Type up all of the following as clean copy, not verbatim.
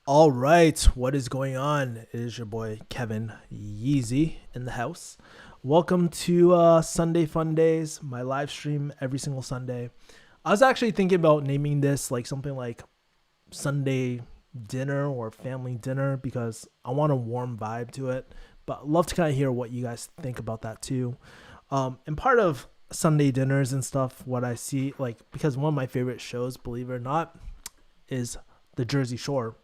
All right, what is going on? It is your boy Kevin Yeezy in the house. Welcome to Sunday Fun Days, my live stream every single Sunday. I was actually thinking about naming this like something like Sunday dinner or family dinner because I want a warm vibe to it. But I'd love to kind of hear what you guys think about that too. And part of Sunday dinners and stuff, what I see, like, because one of my favorite shows, believe it or not, is The Jersey Shore.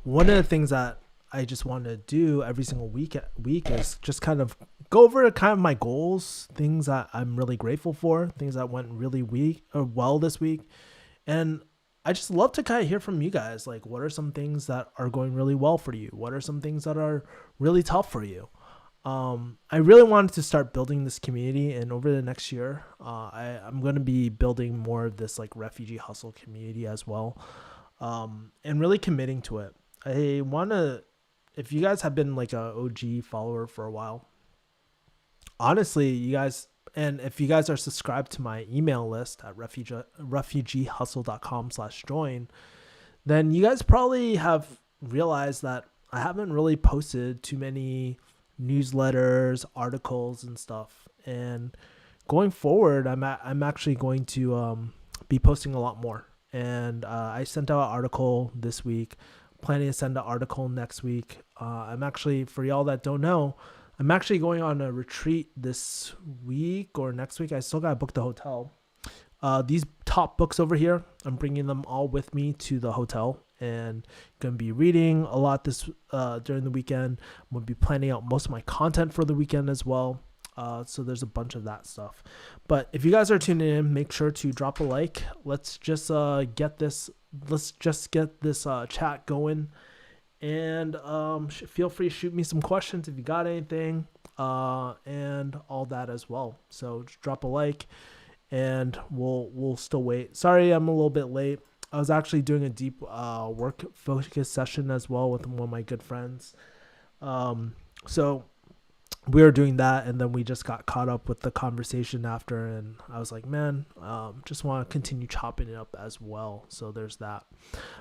One of the things that I just want to do every single week is just kind of go over kind of my goals, things that I'm really grateful for, things that went really well this week, and I just love to kind of hear from you guys. Like, what are some things that are going really well for you? What are some things that are really tough for you? I really wanted to start building this community, and over the next year, I'm going to be building more of this like refugee hustle community as well, and really committing to it. I want to, if you guys have been like a OG follower for a while, honestly, you guys, and if you guys are subscribed to my email list at refugeehustle.com/join, then you guys probably have realized that I haven't really posted too many newsletters, articles, and stuff. And going forward, I'm actually going to be posting a lot more. And I sent out an article this week, planning to send an article next week. I'm actually, for y'all that don't know, I'm actually going on a retreat this week or next week. I still got to book the hotel. These top books over here, I'm bringing them all with me to the hotel and going to be reading a lot this during the weekend. I'm going to be planning out most of my content for the weekend as well. So there's a bunch of that stuff. But if you guys are tuning in, make sure to drop a like. Let's just get this chat going. And feel free to shoot me some questions if you got anything, and all that as well. So just drop a like, and we'll still wait. Sorry, I'm a little bit late. I was actually doing a deep work focus session as well with one of my good friends. So we were doing that, and then we just got caught up with the conversation after, and I was like, man, just want to continue chopping it up as well. So there's that.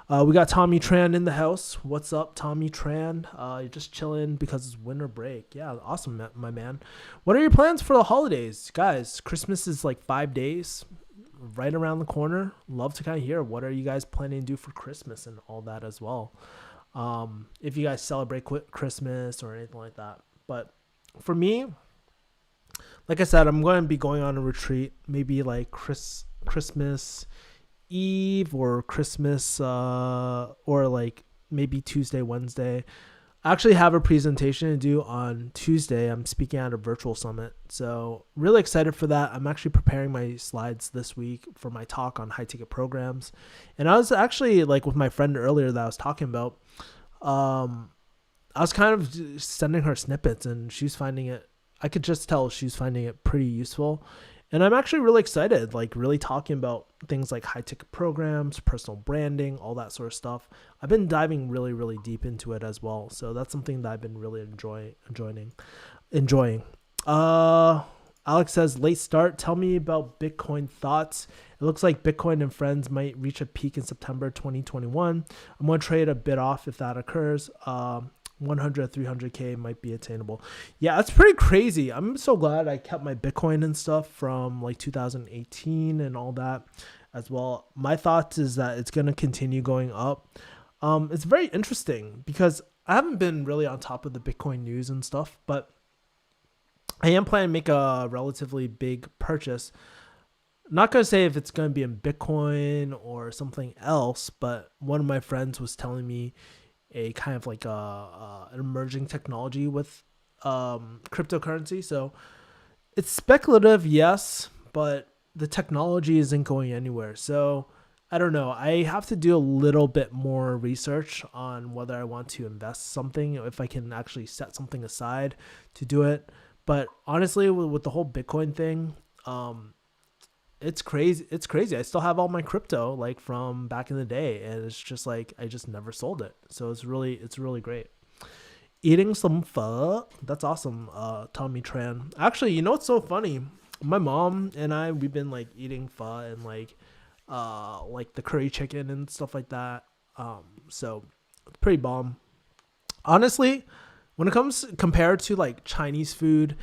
We got Tommy Tran in the house. What's up, Tommy Tran? You're just chilling because it's winter break. Yeah, awesome, my man. What are your plans for the holidays, guys? Christmas is like 5 days right around the corner. Love to kind of hear what are you guys planning to do for Christmas and all that as well. If you guys celebrate Christmas or anything like that. But for me, like I said, I'm going to be going on a retreat, maybe like Christmas Eve or Christmas, or like maybe Tuesday, Wednesday. I actually have a presentation to do on Tuesday. I'm speaking at a virtual summit. So really excited for that. I'm actually preparing my slides this week for my talk on high ticket programs. And I was actually like with my friend earlier that I was talking about, I was kind of sending her snippets, and she's finding it, I could just tell she's finding it pretty useful. And I'm actually really excited, like really talking about things like high ticket programs, personal branding, all that sort of stuff. I've been diving really, really deep into it as well. So that's something that I've been really enjoying. Alex says, late start. Tell me about Bitcoin thoughts. It looks like Bitcoin and friends might reach a peak in September 2021. I'm going to trade a bit off if that occurs. 100 300k might be attainable. Yeah, that's pretty crazy. I'm so glad I kept my Bitcoin and stuff from like 2018 and all that as well. My thoughts is that it's going to continue going up. It's very interesting because I haven't been really on top of the Bitcoin news and stuff, but I am planning to make a relatively big purchase. Not going to say if it's going to be in Bitcoin or something else, but one of my friends was telling me a kind of like an emerging technology with cryptocurrency. So it's speculative, yes, but the technology isn't going anywhere. So I don't know. I have to do a little bit more research on whether I want to invest something, if I can actually set something aside to do it. But honestly, with the whole Bitcoin thing, it's crazy. It's crazy. I still have all my crypto like from back in the day, and it's just like I just never sold it. So it's really great. Eating some pho. That's awesome. Tommy Tran. Actually, you know what's so funny? My mom and we've been like eating pho and like the curry chicken and stuff like that. So it's pretty bomb. Honestly, when it comes compared to like Chinese food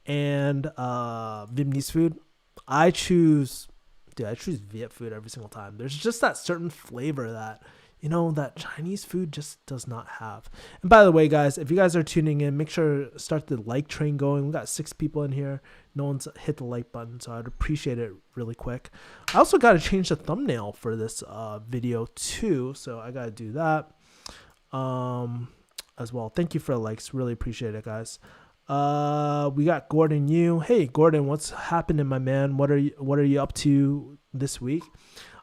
and Vietnamese food, I choose Viet food every single time. There's just that certain flavor that, that Chinese food just does not have. And by the way, guys, if you guys are tuning in, make sure to start the like train going. We got 6 people in here. No one's hit the like button, so I'd appreciate it really quick. I also got to change the thumbnail for this video too, so I got to do that as well. Thank you for the likes. Really appreciate it, guys. We got Gordon Yu. Hey, Gordon, what's happening, my man? What are you up to this week?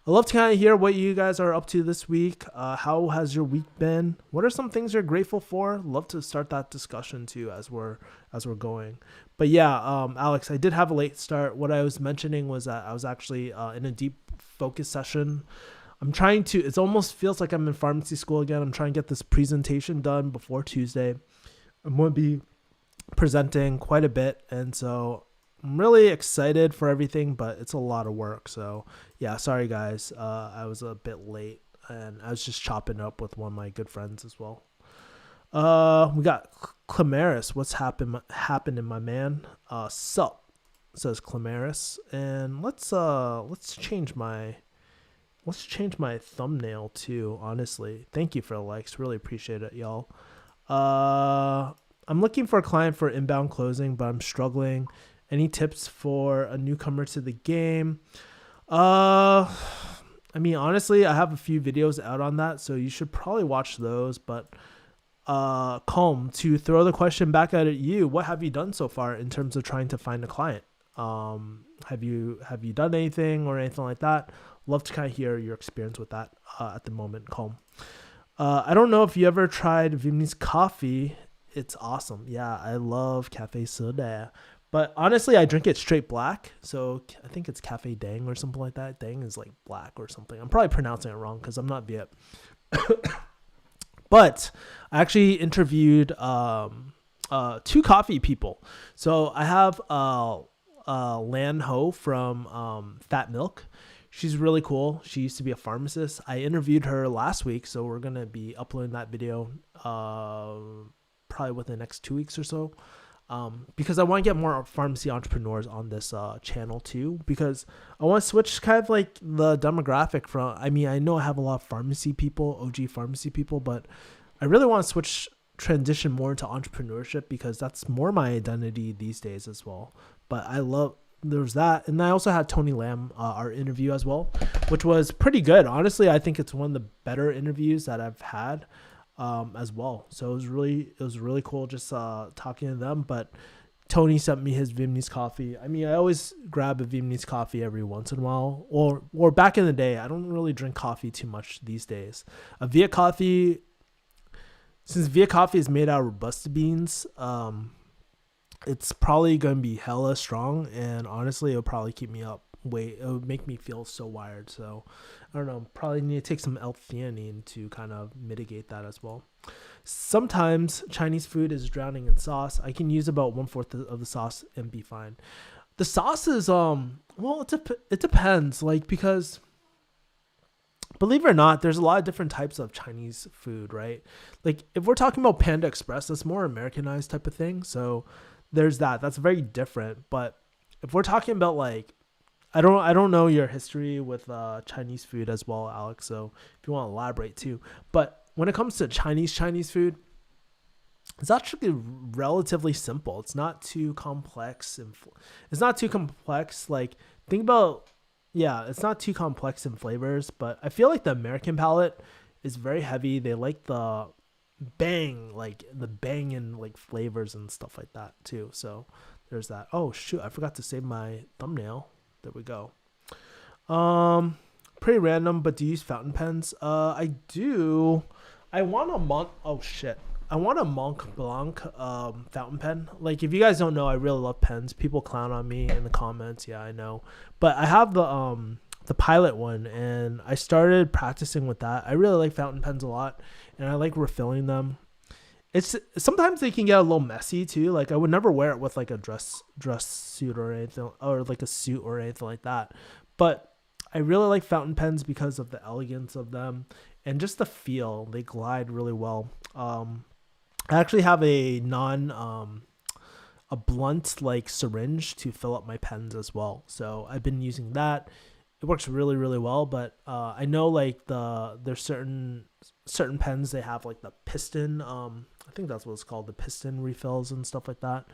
I love to kind of hear what you guys are up to this week. How has your week been? What are some things you're grateful for? Love to start that discussion too as we're going. But yeah, Alex, I did have a late start. What I was mentioning was that I was actually in a deep focus session. It almost feels like I'm in pharmacy school again. I'm trying to get this presentation done before Tuesday. I'm going to be presenting quite a bit, and so I'm really excited for everything, but it's a lot of work. So yeah, sorry guys, I was a bit late, and I was just chopping up with one of my good friends as well. We got Clamaris. What's happening, my man? Sup, says Clamaris. And let's change my thumbnail too, honestly. Thank you for the likes. Really appreciate it, y'all. I'm looking for a client for inbound closing, but I'm struggling. Any tips for a newcomer to the game? I mean, honestly, I have a few videos out on that, so you should probably watch those. But Calm, to throw the question back at you, what have you done so far in terms of trying to find a client? Have you done anything or anything like that? Love to kind of hear your experience with that at the moment, Calm. I don't know if you ever tried Vietnamese coffee. It's awesome. Yeah, I love cafe soda. But honestly, I drink it straight black. So I think it's Cafe Dang or something like that. Dang is like black or something. I'm probably pronouncing it wrong because I'm not Viet. But I actually interviewed 2 coffee people. So I have Lan Ho from Fat Milk. She's really cool. She used to be a pharmacist. I interviewed her last week, so we're going to be uploading that video probably within the next 2 weeks or so. Because I want to get more pharmacy entrepreneurs on this channel too, because I want to switch kind of like the demographic from, I mean, I know I have a lot of pharmacy people, OG pharmacy people, but I really want to transition more into entrepreneurship because that's more my identity these days as well. But there's that. And I also had Tony Lam, our interview as well, which was pretty good. Honestly, I think it's one of the better interviews that I've had. As well. So it was really cool just talking to them. But Tony sent me his Vietnamese coffee. I mean, I always grab a Vietnamese coffee every once in a while, or back in the day. I don't really drink coffee too much these days. A Viet coffee, since Viet coffee is made out of Robusta beans, it's probably gonna be hella strong, and honestly, it'll probably keep me up. It would make me feel so wired. So I don't know, probably need to take some L-theanine to kind of mitigate that as well. Sometimes Chinese food is drowning in sauce. I can use about 1/4 of the sauce and be fine. The sauce is well, it depends, like, because believe it or not, there's a lot of different types of Chinese food, right? Like if we're talking about Panda Express, that's more Americanized type of thing. So there's that's very different. But if we're talking about like, I don't know your history with Chinese food as well, Alex. So if you want to elaborate too, but when it comes to Chinese food, it's actually relatively simple. It's not too complex, Like think about, it's not too complex in flavors. But I feel like the American palate is very heavy. They like the bang in like flavors and stuff like that too. So there's that. Oh shoot, I forgot to save my thumbnail. There we go. Pretty random, but do you use fountain pens? I do. I want a Mont Blanc fountain pen. Like if you guys don't know, I really love pens. People clown on me in the comments. Yeah, I know. But I have the Pilot one, and I started practicing with that. I really like fountain pens a lot, and I like refilling them. It's sometimes they can get a little messy too. Like I would never wear it with like a dress suit or anything, or like a suit or anything like that. But I really like fountain pens because of the elegance of them and just the feel. They glide really well. I actually have a blunt like syringe to fill up my pens as well. So I've been using that. It works really, really well. But I know like there's certain pens, they have like the piston. I think that's what it's called, the piston refills and stuff like that.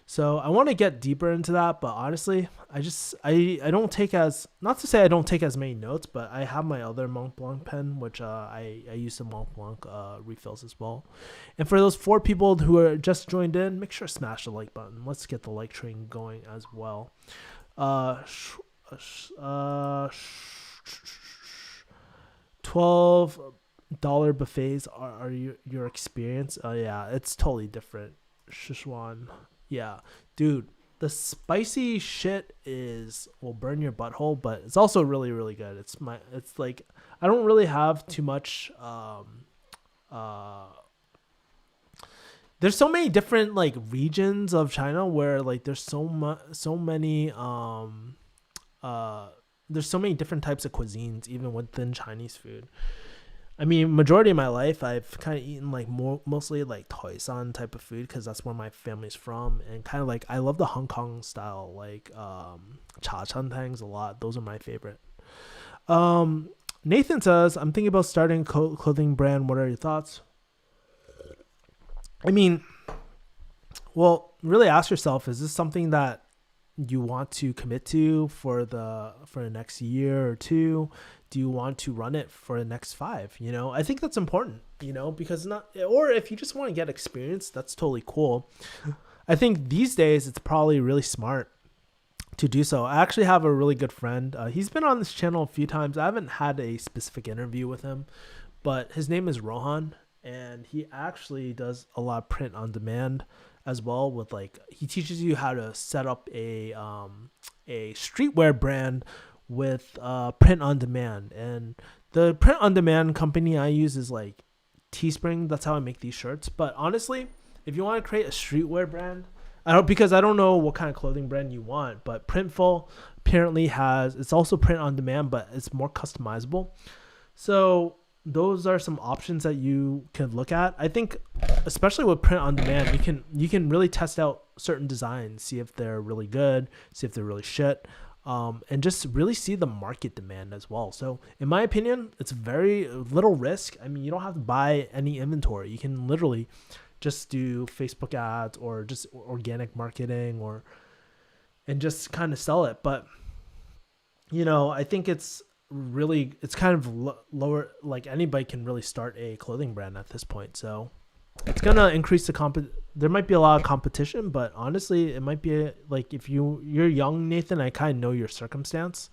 So I want to get deeper into that, but honestly, I don't take as, not to say I don't take as many notes, but I have my other Mont Blanc pen, which I use some Mont Blanc refills as well. And for those 4 people who are just joined in, make sure to smash the like button. Let's get the like train going as well. $12 buffets are your experience? Yeah, it's totally different. Sichuan. Yeah, dude, the spicy shit will burn your butthole, but it's also really, really good. It's like, I don't really have too much. There's so many different like regions of China where like there's so many there's so many different types of cuisines even within Chinese food. I mean, majority of my life, I've kind of eaten like mostly like Toisan type of food because that's where my family's from, and kind of like I love the Hong Kong style like cha chan tangs a lot. Those are my favorite. Nathan says, I'm thinking about starting a clothing brand. What are your thoughts? I mean, well, really ask yourself, is this something that you want to commit to for the next year or two? Do you want to run it for the next 5? I think that's important, because or if you just want to get experience, that's totally cool. I think these days it's probably really smart to do so. I actually have a really good friend. He's been on this channel a few times. I haven't had a specific interview with him, but his name is Rohan, and he actually does a lot of print on demand as well. With like, he teaches you how to set up a streetwear brand with print on demand. And the print on demand company I use is like Teespring. That's how I make these shirts. But honestly, if you want to create a streetwear brand, because I don't know what kind of clothing brand you want, but Printful apparently it's also print on demand, but it's more customizable. So those are some options that you can look at. I think especially with print on demand, you can really test out certain designs, see if they're really good, see if they're really shit, and just really see the market demand as well. So in my opinion, it's very little risk. I mean, you don't have to buy any inventory. You can literally just do Facebook ads or just organic marketing and just kind of sell it. But I think it's kind of lower, like anybody can really start a clothing brand at this point. So it's gonna increase there might be a lot of competition, but honestly, it might be like, if you're young, Nathan, I kind of know your circumstance,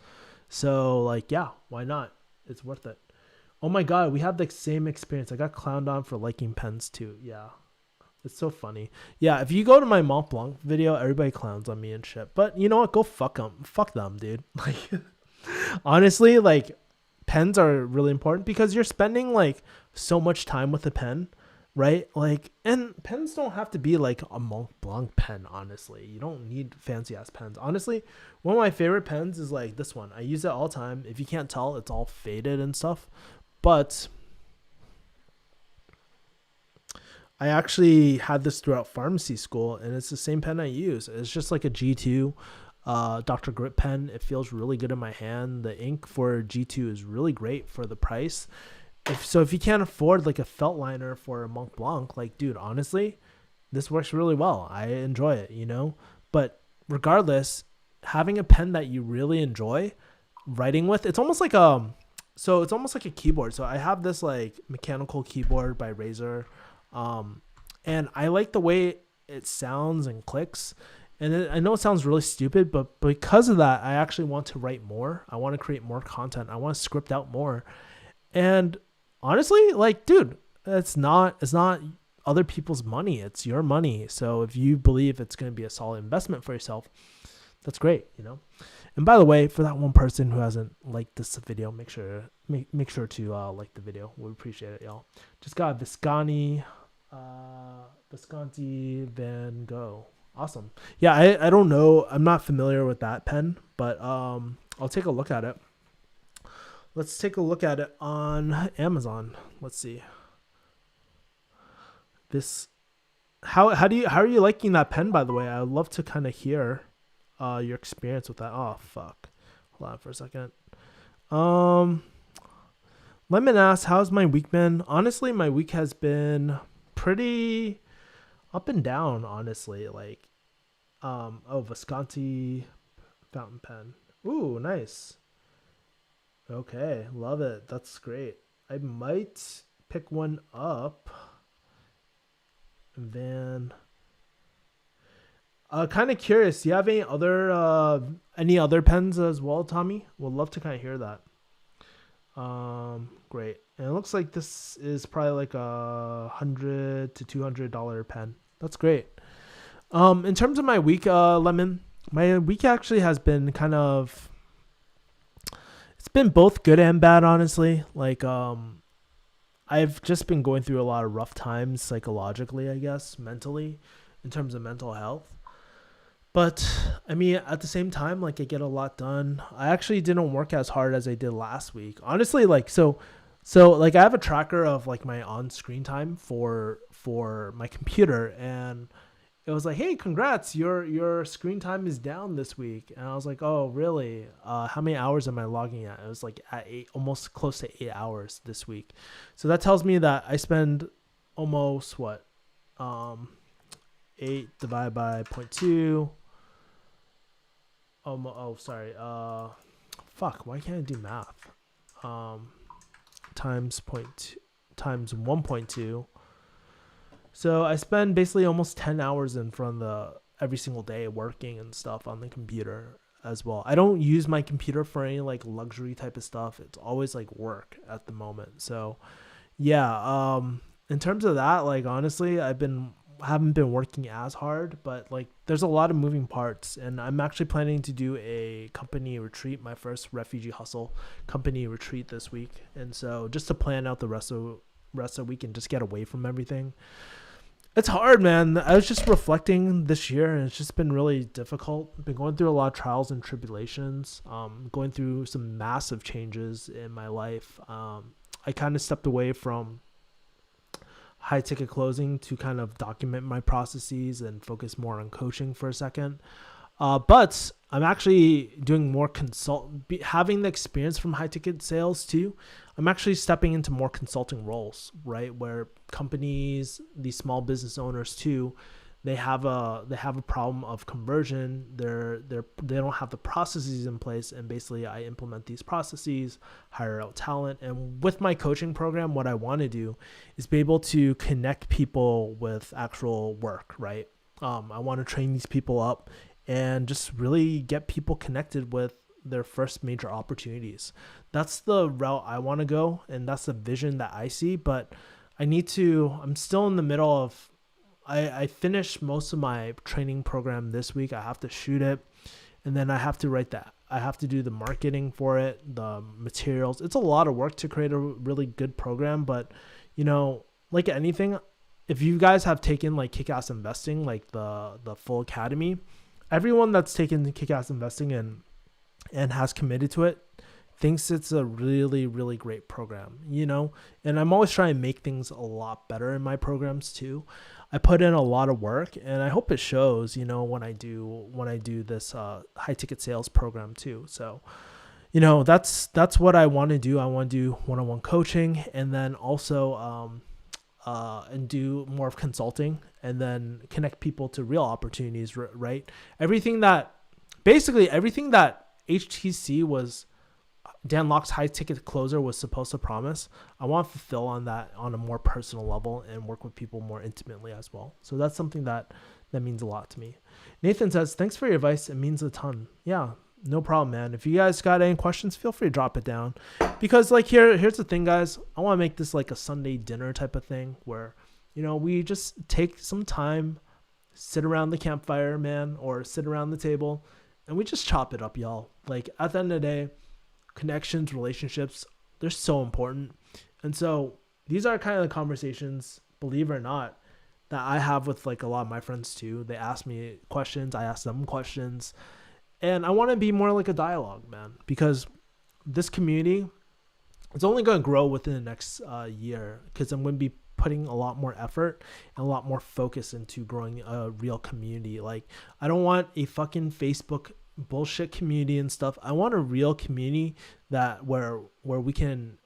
so like, yeah, why not? It's worth it. Oh my god, we had the same experience. I got clowned on for liking pens too. Yeah, it's so funny. Yeah, if you go to my Mont Blanc video, everybody clowns on me and shit, but you know what, go fuck them, dude. Like, honestly, like, pens are really important because you're spending like so much time with a pen, right? Like, and pens don't have to be like a Mont Blanc pen. Honestly, you don't need fancy ass pens. Honestly, one of my favorite pens is like this one. I use it all the time. If you can't tell, it's all faded and stuff, but I actually had this throughout pharmacy school, and it's the same pen I use. It's just like a G2 Dr. Grip pen. It feels really good in my hand. The ink for G2 is really great for the price. If you can't afford like a felt liner for a Mont Blanc, like, dude, honestly, this works really well. I enjoy it, But regardless, having a pen that you really enjoy writing with, it's almost like a keyboard. So I have this like mechanical keyboard by Razer, and I like the way it sounds and clicks. And I know it sounds really stupid, but because of that, I actually want to write more. I want to create more content. I want to script out more. And honestly, like, dude, it's not other people's money. It's your money. So if you believe it's going to be a solid investment for yourself, that's great, And by the way, for that one person who hasn't liked this video, make sure to like the video. We appreciate it, y'all. Just got Visconti Van Gogh. Awesome. Yeah, I don't know. I'm not familiar with that pen, but I'll take a look at it. Let's take a look at it on Amazon. Let's see. This how are you liking that pen, by the way? I would love to kind of hear your experience with that. Oh fuck. Hold on for a second. Um Lemon asks, how's my week been? Honestly, my week has been pretty up and down, honestly. Like Visconti fountain pen. Ooh, nice. Okay, love it. That's great. I might pick one up. And then kind of curious, do you have any other pens as well, Tommy? Would love to kind of hear that. Great. And it looks like this is probably like $100 to $200 pen. That's great. In terms of my week, Lemon, my week actually has been it's been both good and bad, honestly. Like, I've just been going through a lot of rough times psychologically, I guess, mentally, in terms of mental health. But I mean, at the same time, like I get a lot done. I actually didn't work as hard as I did last week. Honestly, like so like I have a tracker of like my on-screen time for my computer, and it was like, hey, congrats, your screen time is down this week. And I was like, oh really? How many hours am I logging at? It was like at 8, almost close to 8 hours this week. So that tells me that I spend almost 8 divided by 0.2. Sorry. Fuck. Why can't I do math? Times 1.2. So I spend basically almost 10 hours in front of every single day working and stuff on the computer as well. I don't use my computer for any like luxury type of stuff. It's always like work at the moment. So yeah. In terms of that, like honestly, haven't been working as hard, but like there's a lot of moving parts, and I'm actually planning to do a company retreat, my first refugee hustle company retreat this week. And so just to plan out the rest of the week and just get away from everything. It's hard, man. I was just reflecting this year, and it's just been really difficult. I've been going through a lot of trials and tribulations, going through some massive changes in my life. I kind of stepped away from high ticket closing to kind of document my processes and focus more on coaching for a second. But I'm actually doing more having the experience from high ticket sales too. I'm actually stepping into more consulting roles, right? Where companies, these small business owners too, they have a problem of conversion. They don't have the processes in place, and basically I implement these processes, hire out talent. And with my coaching program, what I want to do is be able to connect people with actual work, right? I want to train these people up and just really get people connected with their first major opportunities. That's the route I want to go, and that's the vision that I see. But I'm still in the middle of, I finished most of my training program this week. I have to shoot it, and then I have to write that. I have to do the marketing for it, the materials. It's a lot of work to create a really good program, but like anything, if you guys have taken like Kick-Ass Investing, like the full academy, everyone that's taken Kick-Ass Investing and has committed to it thinks it's a really, really great program, and I'm always trying to make things a lot better in my programs too. I put in a lot of work, and I hope it shows, when I do this high ticket sales program too. So, that's what I want to do. I want to do one-on-one coaching, and then also and do more of consulting, and then connect people to real opportunities, right? Everything that HTC was, Dan Locke's high ticket closer was supposed to promise, I want to fulfill on that on a more personal level and work with people more intimately as well. So that's something that means a lot to me. Nathan says, thanks for your advice. It means a ton. Yeah, no problem, man. If you guys got any questions, feel free to drop it down, because like here's the thing, guys. I want to make this like a Sunday dinner type of thing where, we just take some time, sit around the campfire, man, or sit around the table, and we just chop it up, y'all. Like at the end of the day, connections, relationships, they're so important. And so these are kind of the conversations, believe it or not, that I have with like a lot of my friends too. They ask me questions, I ask them questions, and I want to be more like a dialogue, man, because this community, it's only going to grow within the next year, because I'm going to be putting a lot more effort and a lot more focus into growing a real community. Like, I don't want a fucking Facebook bullshit community and stuff. I want a real community that where we can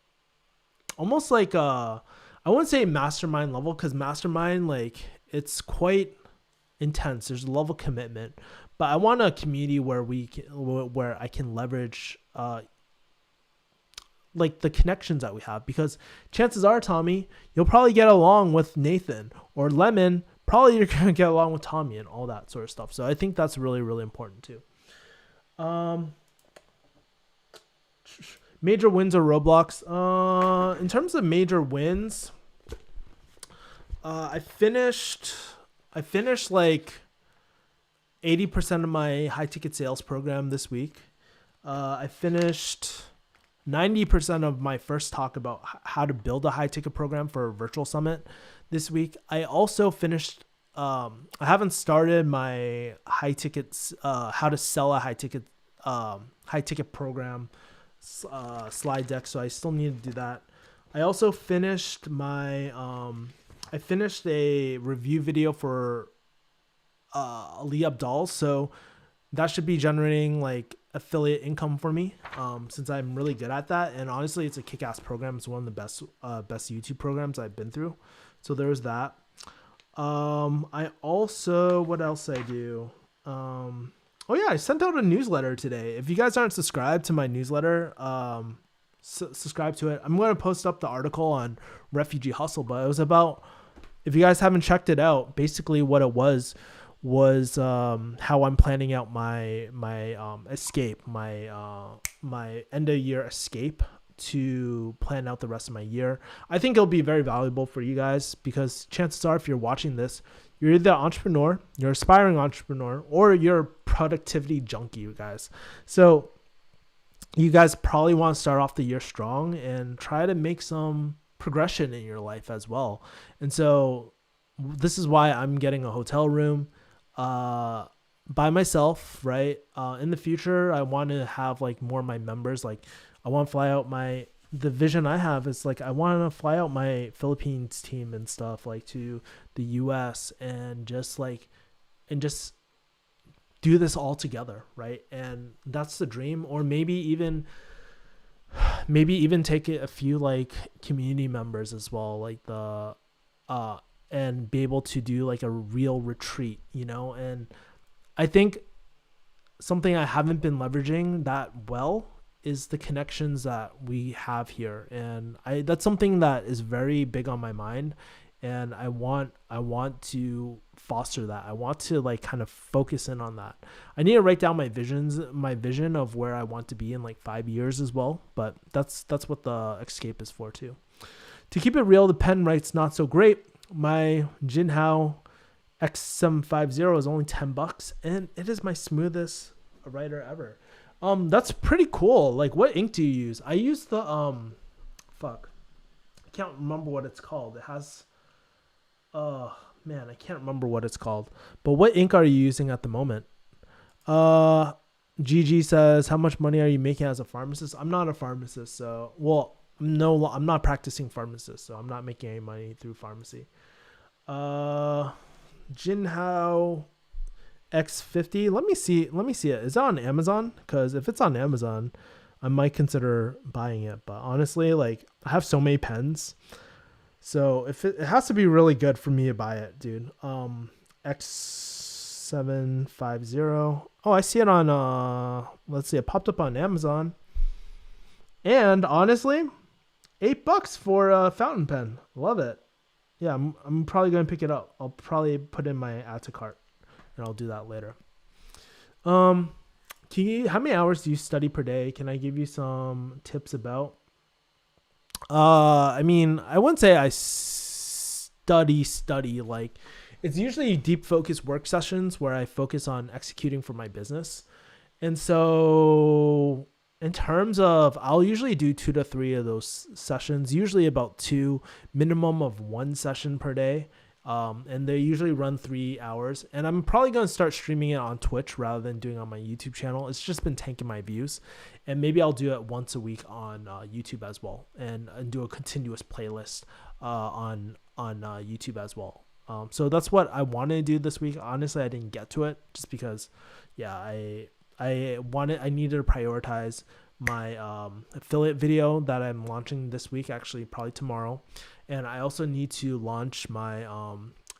almost like I wouldn't say mastermind level, because mastermind, like, it's quite intense. There's a level of commitment, but I want a community where where I can leverage like the connections that we have, because chances are, Tommy, you'll probably get along with Nathan, or Lemon, probably you're going to get along with Tommy, and all that sort of stuff. So I think that's really, really important too. Major wins or Roblox. In terms of major wins, I finished like 80% of my high ticket sales program this week. I finished 90% of my first talk about how to build a high ticket program for a virtual summit this week. I also finished, I haven't started my high tickets, how to sell a high ticket program slide deck. So I still need to do that. I also finished my, I finished a review video for Ali Abdal. So that should be generating like affiliate income for me, since I'm really good at that. And honestly, it's a kick-ass program. It's one of the best YouTube programs I've been through. So there's that. I also, what else I do? Oh yeah, I sent out a newsletter today. If you guys aren't subscribed to my newsletter, subscribe to it. I'm going to post up the article on Refugee Hustle, but it was about, if you guys haven't checked it out, basically what it was how I'm planning out my escape, my end of year escape, to plan out the rest of my year. I think it'll be very valuable for you guys, because chances are, if you're watching this, you're either an entrepreneur, you're an aspiring entrepreneur, or you're a productivity junkie, you guys. So you guys probably want to start off the year strong and try to make some progression in your life as well. And so this is why I'm getting a hotel room by myself, right? In the future, I want to have like more of my members. Like, I want to fly out the vision I have is like, I want to fly out my Philippines team and stuff, like, to the US, and just do this all together, right? And that's the dream. Or maybe even take a few like community members as well, like and be able to do like a real retreat, And I think something I haven't been leveraging that well is the connections that we have here. And that's something that is very big on my mind. And I want to foster that. I want to like kind of focus in on that. I need to write down my vision of where I want to be in like 5 years as well. But that's what the escape is for too. To keep it real, the pen writes not so great. My Jinhao X750 is only $10, and it is my smoothest writer ever. That's pretty cool. Like, what ink do you use? I use the I can't remember what it's called. It has man, I can't remember what it's called. But what ink are you using at the moment? GG says, how much money are you making as a pharmacist? I'm not a pharmacist, so I'm not practicing pharmacist, so I'm not making any money through pharmacy. Jinhao X50. Let me see it. Is that on Amazon? Because if it's on Amazon, I might consider buying it. But honestly, like, I have so many pens, so if it has to be really good for me to buy it, dude. X750. Oh, I see it on let's see, it popped up on Amazon. And honestly, $8 for a fountain pen. Love it. Yeah, I'm probably going to pick it up. I'll probably put in my add to cart, and I'll do that later. How many hours do you study per day? Can I give you some tips about? I mean, I wouldn't say I study. Like, it's usually deep focus work sessions where I focus on executing for my business. And so in terms of, I'll usually do 2 to 3 of those sessions, usually about 2, minimum of 1 session per day. And they usually run 3 hours. And I'm probably going to start streaming it on Twitch rather than doing it on my YouTube channel. It's just been tanking my views. And maybe I'll do it once a week on YouTube as well, and do a continuous playlist on YouTube as well. So that's what I wanted to do this week. Honestly, I didn't get to it just because, yeah, I needed to prioritize my affiliate video that I'm launching this week, actually probably tomorrow. And I also need to launch my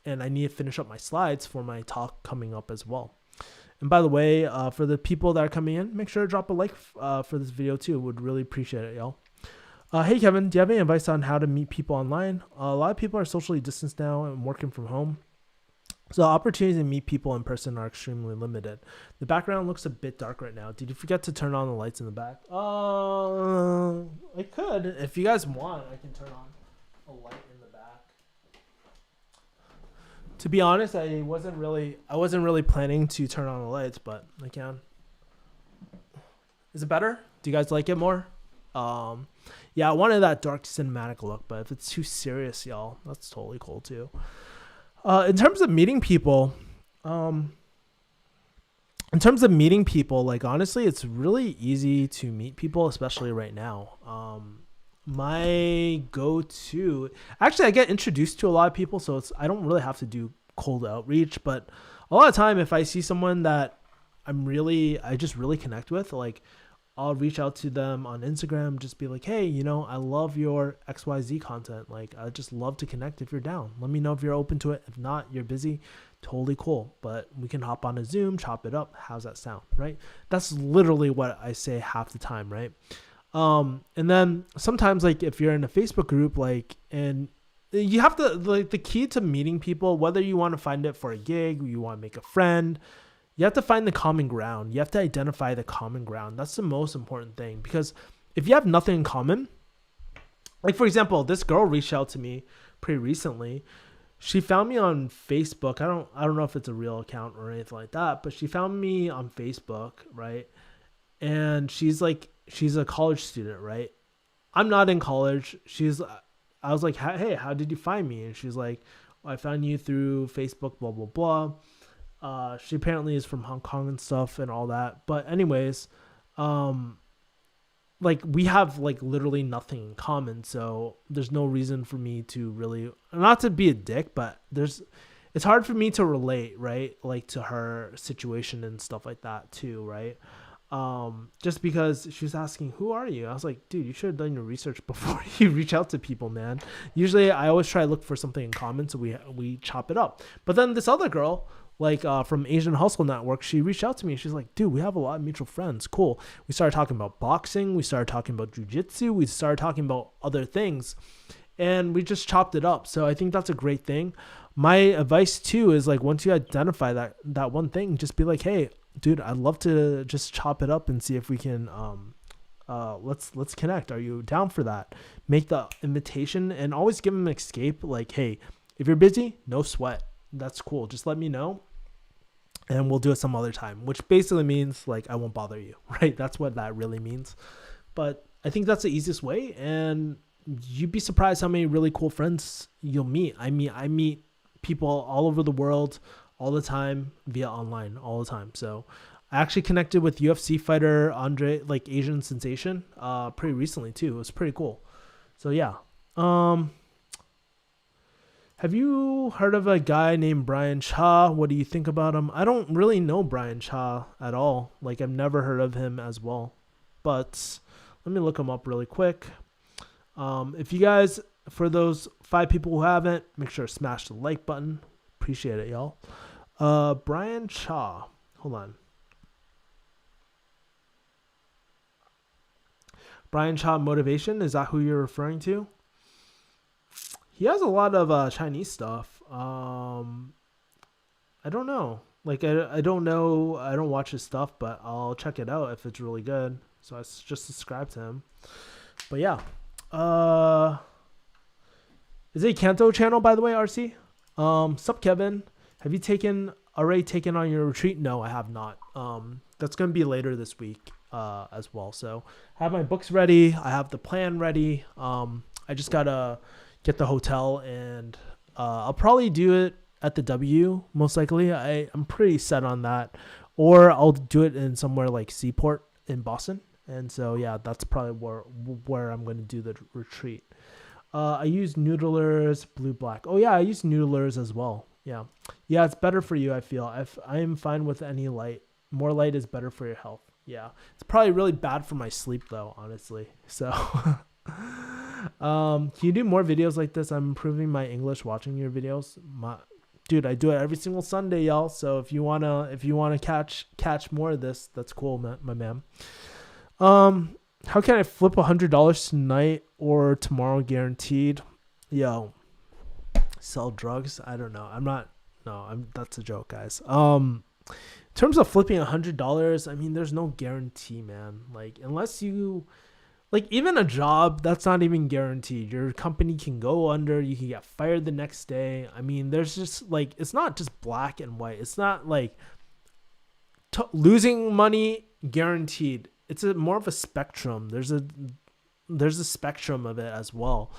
and I need to finish up my slides for my talk coming up as well. And by the way, for the people that are coming in, make sure to drop a like for this video too. Would really appreciate it, y'all. Hey Kevin, do you have any advice on how to meet people online? A lot of people are socially distanced now and working from home, so opportunities to meet people in person are extremely limited. The background looks a bit dark right now. Did you forget to turn on the lights in the back? I could. If you guys want, I can turn on a light in the back. To be honest, I wasn't really planning to turn on the lights, but I can. Is it better? Do you guys like it more? Yeah, I wanted that dark cinematic look, but if it's too serious, y'all, that's totally cool too. In terms of meeting people, like honestly, it's really easy to meet people, especially right now. My go-to, actually, I get introduced to a lot of people, so I don't really have to do cold outreach, but a lot of time if I see someone that I just really connect with, like I'll reach out to them on Instagram, just be like, hey, I love your XYZ content. Like, I just love to connect if you're down. Let me know if you're open to it. If not, you're busy, totally cool. But we can hop on a Zoom, chop it up. How's that sound, right? That's literally what I say half the time, right? And then sometimes, like, if you're in a Facebook group, like, and you have to, like, the key to meeting people, whether you want to find it for a gig, you want to make a friend, you have to find the common ground. You have to identify the common ground. That's the most important thing, because if you have nothing in common, like for example, this girl reached out to me pretty recently. She found me on Facebook. I don't know if it's a real account or anything like that, but she found me on Facebook, right? And she's a college student, right? I'm not in college. I was like, hey, how did you find me? And she's like, I found you through Facebook, blah, blah, blah. She apparently is from Hong Kong and stuff and all that. But anyways, like we have like literally nothing in common. So there's no reason for me to really, not to be a dick, but it's hard for me to relate, right? Like to her situation and stuff like that too, right? Just because she was asking, who are you? I was like, dude, you should have done your research before you reach out to people, man. Usually I always try to look for something in common, so we chop it up. But then this other girl, like from Asian Hustle Network, she reached out to me. She's like, dude, we have a lot of mutual friends. Cool. We started talking about boxing. We started talking about jujitsu. We started talking about other things, and we just chopped it up. So I think that's a great thing. My advice too is like, once you identify that one thing, just be like, hey, dude, I'd love to just chop it up and see if we can let's connect. Are you down for that? Make the invitation and always give them an escape. Like, hey, if you're busy, no sweat. That's cool. Just let me know and we'll do it some other time, which basically means like I won't bother you, right? That's what that really means. But I think that's the easiest way, and you'd be surprised how many really cool friends you'll meet. I meet people all over the world all the time via online all the time. So I actually connected with UFC fighter Andre, like Asian Sensation, pretty recently too. It was pretty cool. So yeah. Have you heard of a guy named Brian Cha? What do you think about him? I don't really know Brian Cha at all. Like, I've never heard of him as well. But let me look him up really quick. If you guys, for those 5 people who haven't, make sure to smash the like button. Appreciate it, y'all. Brian Cha. Hold on. Brian Cha Motivation. Is that who you're referring to? He has a lot of Chinese stuff. I don't know. Like, I don't know. I don't watch his stuff, but I'll check it out if it's really good. So I just subscribe to him. But yeah. Is it a Kanto channel, by the way, RC? Sup, Kevin? Have you already taken on your retreat? No, I have not. That's going to be later this week as well. So I have my books ready. I have the plan ready. I just got to get the hotel and I'll probably do it at the W most likely. I'm pretty set on that, or I'll do it in somewhere like Seaport in Boston. And so yeah, that's probably where I'm going to do the retreat. I use Noodlers Blue Black. Oh yeah, I use Noodlers as well. Yeah, it's better for you. I feel I am fine with any light. More light is better for your health. Yeah, it's probably really bad for my sleep though, honestly. So, can you do more videos like this? I'm improving my English watching your videos. Dude, I do it every single Sunday, y'all. So if you wanna catch more of this, that's cool, my man. How can I flip $100 tonight or tomorrow guaranteed? Yo, sell drugs? I don't know. That's a joke, guys. In terms of flipping $100, I mean, there's no guarantee, man. Like, unless you, like, even a job, that's not even guaranteed. Your company can go under, you can get fired the next day. I mean, there's just, like, it's not just black and white. It's not like losing money guaranteed. It's more of a spectrum. There's a spectrum of it as well.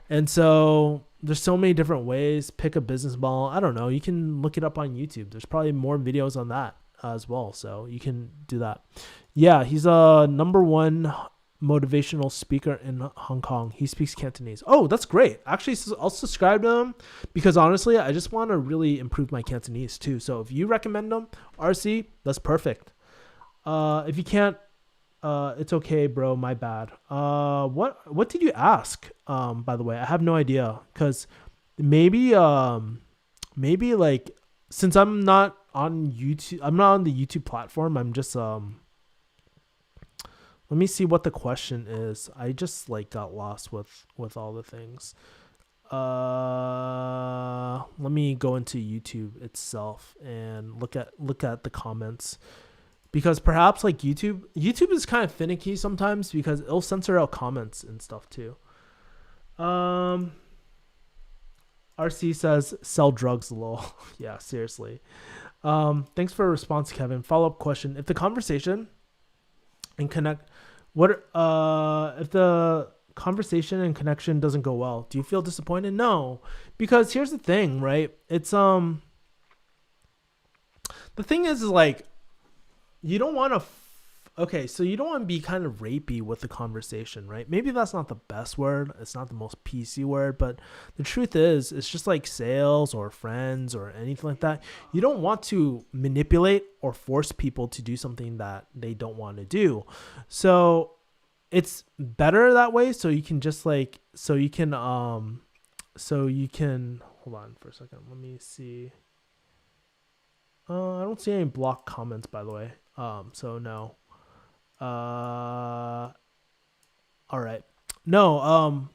And so there's so many different ways. Pick a business model. I don't know. You can look it up on YouTube. There's probably more videos on that as well. So you can do that. Yeah, he's a #1 motivational speaker in Hong Kong. He speaks Cantonese. Oh, that's great. Actually, I'll subscribe to him because honestly, I just want to really improve my Cantonese too. So if you recommend him, RC, that's perfect. If you can't, it's okay, bro. My bad. What did you ask? By the way, I have no idea because maybe like since I'm not on YouTube, I'm not on the YouTube platform. I'm just let me see what the question is. I just like got lost with all the things. Let me go into YouTube itself and look at the comments. Because perhaps like YouTube is kind of finicky sometimes because it'll censor out comments and stuff too. RC says sell drugs, lol. Yeah, seriously. Thanks for a response, Kevin. Follow-up question. If the conversation and if the conversation and connection doesn't go well, do you feel disappointed? No. Because here's the thing, right? It's the thing is like you don't want to so you don't want to be kind of rapey with the conversation, right? Maybe that's not the best word. It's not the most PC word, but the truth is it's just like sales or friends or anything like that. You don't want to manipulate or force people to do something that they don't want to do. So it's better that way. So you can just like, so you can hold on for a second. Let me see. I don't see any blocked comments, by the way. So no. All right. No,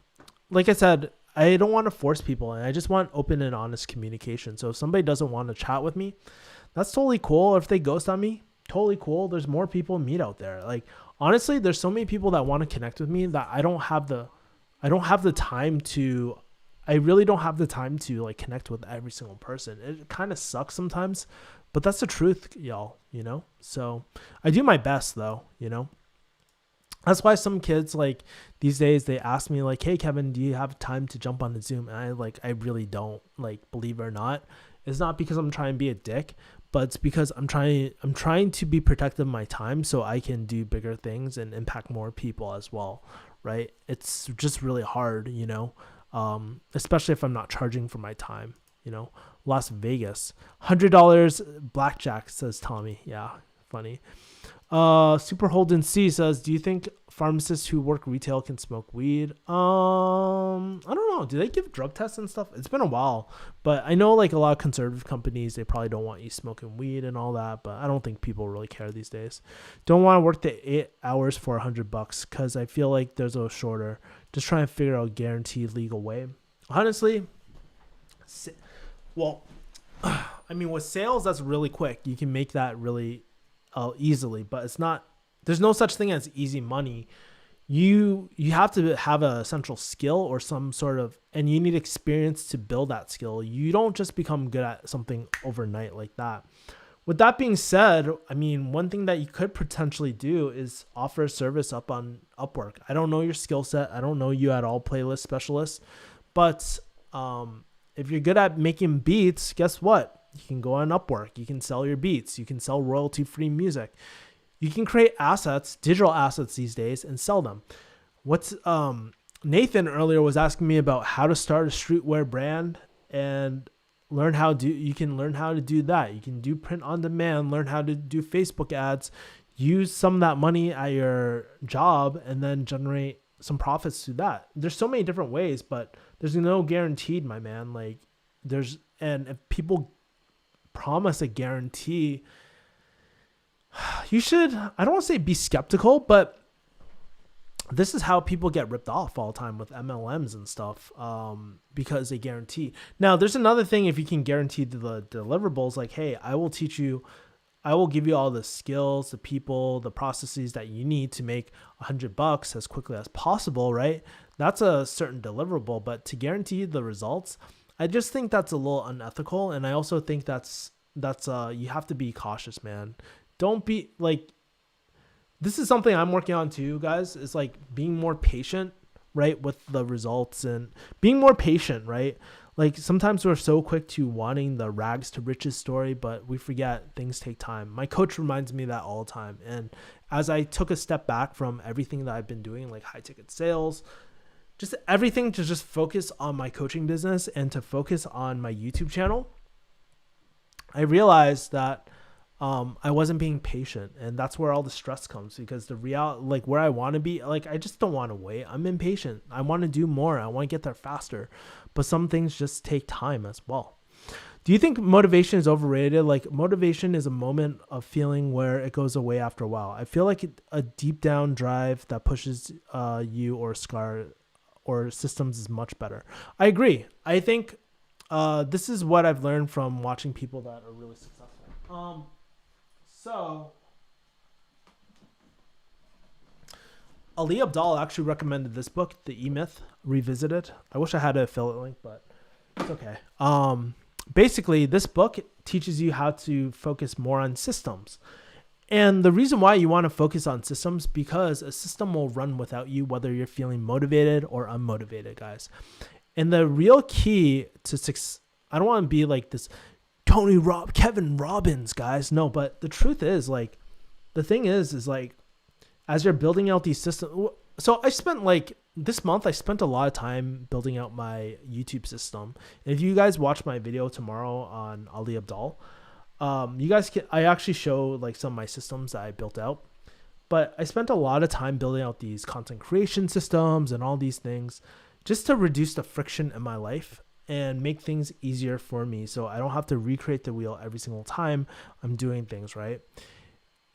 like I said, I don't want to force people and I just want open and honest communication. So if somebody doesn't want to chat with me, that's totally cool. Or if they ghost on me, totally cool. There's more people meet out there. Like, honestly, there's so many people that want to connect with me that I really don't have the time to like connect with every single person. It kind of sucks sometimes, but that's the truth, y'all, you know? So I do my best though, you know? That's why some kids like these days, they ask me like, hey, Kevin, do you have time to jump on the Zoom? And I really don't, like, believe it or not. It's not because I'm trying to be a dick, but it's because I'm trying to be protective of my time so I can do bigger things and impact more people as well, right? It's just really hard, you know? Especially if I'm not charging for my time, you know. Las Vegas, $100 blackjack, says Tommy. Yeah, funny. Super Holden C says, do you think pharmacists who work retail can smoke weed? I don't know. Do they give drug tests and stuff? It's been a while, but I know like a lot of conservative companies, they probably don't want you smoking weed and all that, but I don't think people really care these days. Don't want to work the 8 hours for $100 because I feel like there's a shorter. Just trying to figure out a guaranteed legal way. Honestly, well, I mean, with sales, that's really quick. You can make that really easily, but it's not, there's no such thing as easy money. You have to have a central skill or some sort of, and you need experience to build that skill. You don't just become good at something overnight like that. With that being said, I mean, one thing that you could potentially do is offer a service up on Upwork. I don't know your skill set. I don't know you at all, playlist specialist, but if you're good at making beats, guess what? You can go on Upwork. You can sell your beats. You can sell royalty-free music. You can create assets, digital assets these days, and sell them. Nathan earlier was asking me about how to start a streetwear brand and you can learn how to do that. You can do print on demand, learn how to do Facebook ads, use some of that money at your job, and then generate some profits through that. There's so many different ways, but there's no guaranteed, my man. And if people promise a guarantee, you should, I don't want to say be skeptical, but this is how people get ripped off all the time with MLMs and stuff, because they guarantee. Now, there's another thing. If you can guarantee the deliverables, like, hey, I will give you all the skills, the people, the processes that you need to make $100 as quickly as possible, right? That's a certain deliverable, but to guarantee the results, I just think that's a little unethical. And I also think that's you have to be cautious, man. Don't be like, this is something I'm working on too, guys. Is like being more patient, right? With the results and being more patient, right? Like sometimes we're so quick to wanting the rags to riches story, but we forget things take time. My coach reminds me of that all the time. And as I took a step back from everything that I've been doing, like high ticket sales, just everything to just focus on my coaching business and to focus on my YouTube channel, I realized that I wasn't being patient, and that's where all the stress comes, because the like where I want to be, like, I just don't want to wait. I'm impatient. I want to do more. I want to get there faster, but some things just take time as well. Do you think motivation is overrated? Like, motivation is a moment of feeling where it goes away after a while. I feel like a deep down drive that pushes you or systems is much better. I agree. I think this is what I've learned from watching people that are really successful. So, Ali Abdal actually recommended this book, The E-Myth Revisited. I wish I had an affiliate link, but it's okay. Basically, this book teaches you how to focus more on systems. And the reason why you want to focus on systems, because a system will run without you, whether you're feeling motivated or unmotivated, guys. And the real key to success, I don't want to be like this Kevin Robbins, guys. No, but the truth is, like, the thing is like, as you're building out these systems. So I spent this month, I spent a lot of time building out my YouTube system. And if you guys watch my video tomorrow on Ali Abdal, I actually show like some of my systems that I built out, but I spent a lot of time building out these content creation systems and all these things just to reduce the friction in my life and make things easier for me, so I don't have to recreate the wheel every single time I'm doing things, right?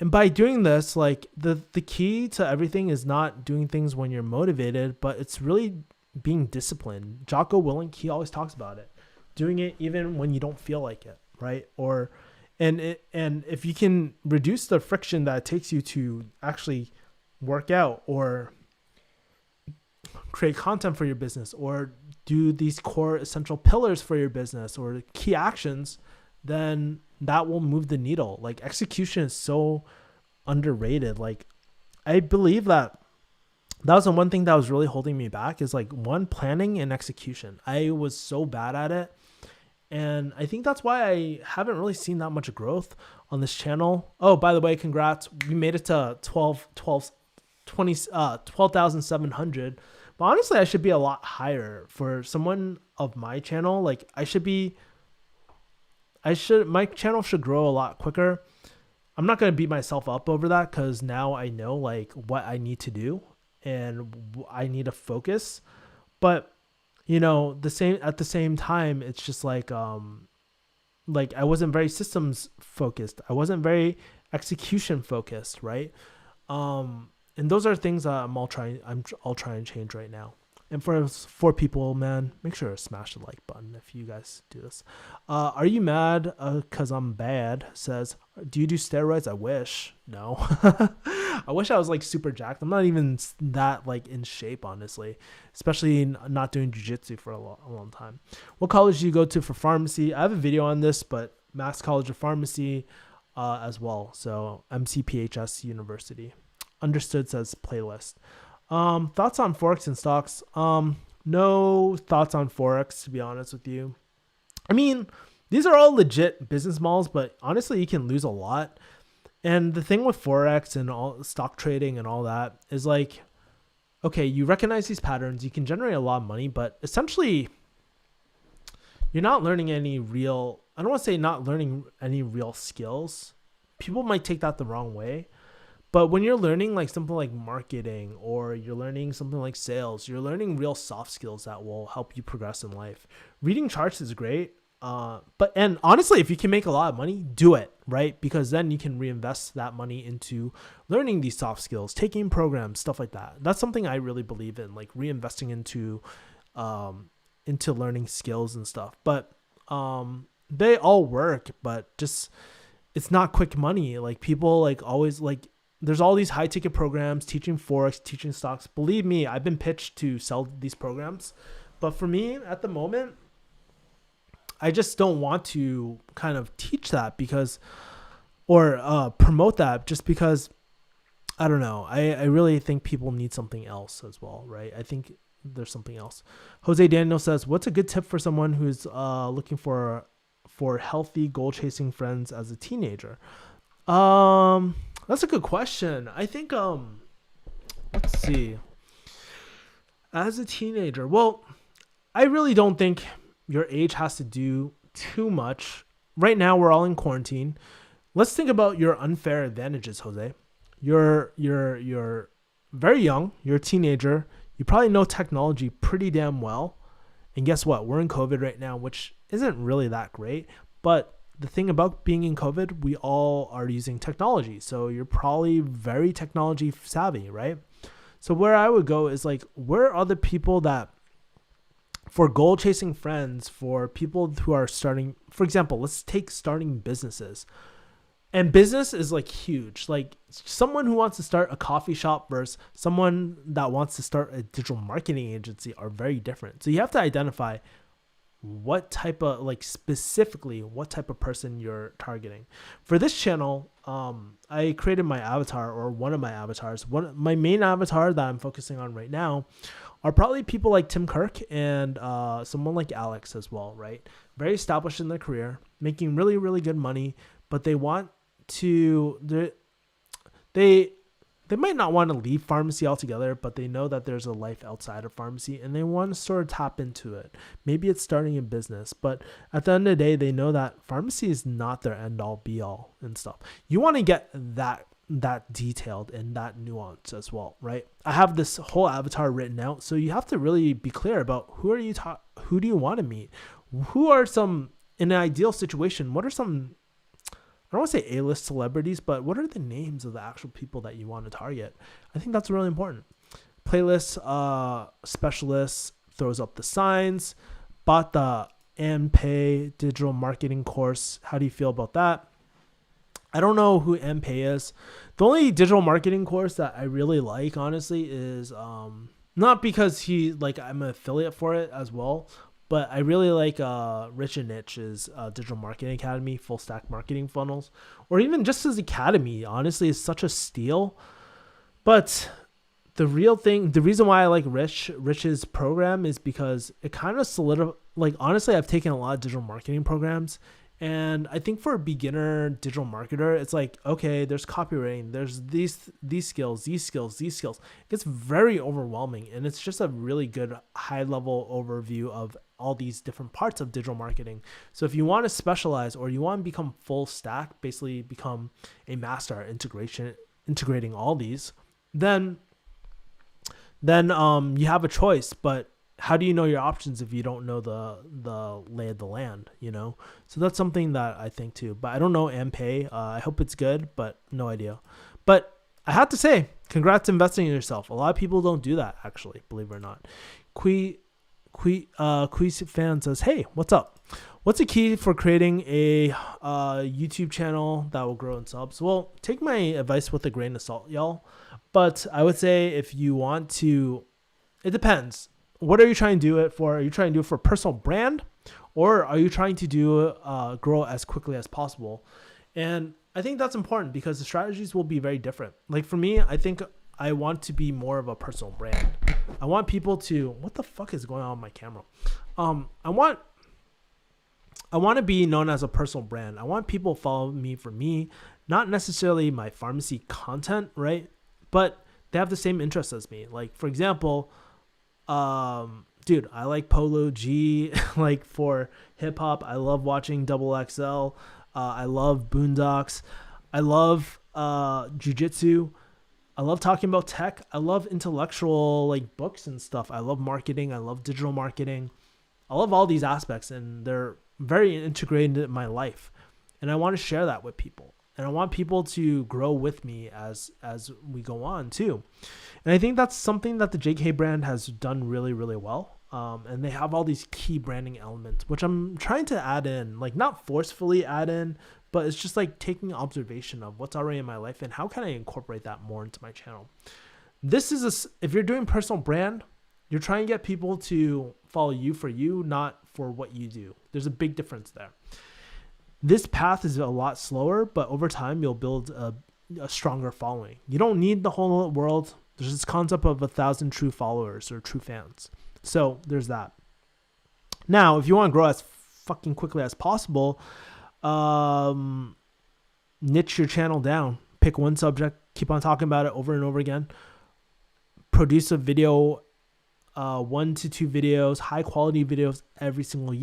And by doing this, like, the key to everything is not doing things when you're motivated, but it's really being disciplined. Jocko Willink, he always talks about it. Doing it even when you don't feel like it, right? And if you can reduce the friction that it takes you to actually work out or create content for your business or do these core essential pillars for your business or key actions, then that will move the needle. Like, execution is so underrated. Like, I believe that was the one thing that was really holding me back, is like, planning and execution. I was so bad at it. And I think that's why I haven't really seen that much growth on this channel. Oh, by the way, congrats. We made it to 12,700. But honestly, I should be a lot higher for someone of my channel. Like, my channel should grow a lot quicker. I'm not going to beat myself up over that, because now I know like what I need to do and I need to focus. But at the same time, it's just like I wasn't very systems focused. I wasn't very execution focused, right? And those are things that I'll try and change right now. And for people, man, make sure to smash the like button if you guys do this. Are you mad because I'm bad? Says, do you do steroids? I wish. No. I wish I was like super jacked. I'm not even that like in shape, honestly, especially not doing jiu-jitsu for a long time. What college do you go to for pharmacy? I have a video on this, but Mass College of Pharmacy as well. So MCPHS University. Understood says playlist. Thoughts on Forex and stocks? No thoughts on Forex, to be honest with you. I mean, these are all legit business models, but honestly, you can lose a lot. And the thing with Forex and all stock trading and all that is like, okay, you recognize these patterns, you can generate a lot of money, but essentially you're not learning any real, I don't want to say not learning any real skills. People might take that the wrong way. But when you're learning like something like marketing, or you're learning something like sales, you're learning real soft skills that will help you progress in life. Reading charts is great. And honestly, if you can make a lot of money, do it, right? Because then you can reinvest that money into learning these soft skills, taking programs, stuff like that. That's something I really believe in, like reinvesting into learning skills and stuff. But they all work, but just it's not quick money. Like people like always like there's all these high ticket programs teaching Forex, teaching stocks. Believe me, I've been pitched to sell these programs. But for me at the moment, I just don't want to kind of teach that or promote that just because, I don't know. I really think people need something else as well, right? I think there's something else. Jose Daniel says, what's a good tip for someone who's looking for healthy goal chasing friends as a teenager? That's a good question. I think, let's see. As a teenager, well, I really don't think your age has to do too much. Right now, we're all in quarantine. Let's think about your unfair advantages, Jose. You're very young. You're a teenager. You probably know technology pretty damn well. And guess what? We're in COVID right now, which isn't really that great. But the thing about being in COVID, we all are using technology. So you're probably very technology savvy, right? So where I would go is like, where are the people that, for goal chasing friends, for people who are starting, for example, let's take starting businesses. And business is like huge. Like someone who wants to start a coffee shop versus someone that wants to start a digital marketing agency are very different. So you have to identify what type of, like specifically what type of person you're targeting. For this channel, I created my avatar, or one of my avatars. My main avatar that I'm focusing on right now are probably people like Tim Kirk and someone like Alex as well, right? Very established in their career, making really, really good money, but they want to, they might not want to leave pharmacy altogether, but they know that there's a life outside of pharmacy and they want to sort of tap into it. Maybe it's starting a business, but at the end of the day, they know that pharmacy is not their end all be all and stuff. You want to get that detailed and that nuance as well, right? I have this whole avatar written out, so you have to really be clear about who do you want to meet? Who are some, in an ideal situation, what are some, I don't want to say A-list celebrities, but what are the names of the actual people that you want to target? I think that's really important. Playlist specialist throws up the signs, bought the MPay digital marketing course. How do you feel about that? I don't know who MPay is. The only digital marketing course that I really like, honestly, is not because I'm an affiliate for it as well, but I really like Rich and Nich's Digital Marketing Academy, full stack marketing funnels, or even just his academy, honestly, is such a steal. But the reason why I like Rich's program is because it kind of honestly, I've taken a lot of digital marketing programs. And I think for a beginner digital marketer, it's like, okay, there's copywriting, there's these skills. It gets very overwhelming. And it's just a really good high level overview of all these different parts of digital marketing. So if you want to specialize or you want to become full stack, basically become a master at integrating all these, then you have a choice. But how do you know your options if you don't know the lay of the land, you know? So that's something that I think too. But I don't know MPay. I hope it's good, but no idea. But I have to say, congrats investing in yourself. A lot of people don't do that, actually, believe it or not. Queez fan says, hey, what's up? What's the key for creating a YouTube channel that will grow in subs? Well, take my advice with a grain of salt, y'all. But I would say if you want to, it depends. What are you trying to do it for? Are you trying to do it for personal brand, or are you trying to do grow as quickly as possible? And I think that's important because the strategies will be very different. Like for me, I think I want to be more of a personal brand. I want people to, what the fuck is going on with my camera? I want I want to be known as a personal brand. I want people to follow me, not necessarily my pharmacy content, right? But they have the same interests as me. Like, for example, dude, I like Polo G. Like, for hip hop, I love watching Double XL. I love Boondocks. I love jujitsu. I love talking about tech. I love intellectual like books and stuff. I love marketing. I love digital marketing. I love all these aspects, and they're very integrated in my life. And I want to share that with people. And I want people to grow with me as we go on too. And I think that's something that the JK brand has done really, really well. And they have all these key branding elements, which I'm trying to add in, like not forcefully add in, but it's just like taking observation of what's already in my life and how can I incorporate that more into my channel. If you're doing personal brand, you're trying to get people to follow you for you, not for what you do. There's a big difference there. This path is a lot slower, but over time you'll build a stronger following. You don't need the whole world. There's this concept of 1,000 true followers or true fans. So there's that. Now, if you want to grow as fucking quickly as possible, niche your channel down. Pick one subject, keep on talking about it over and over again. Produce a video, 1 to 2 videos, high quality videos every single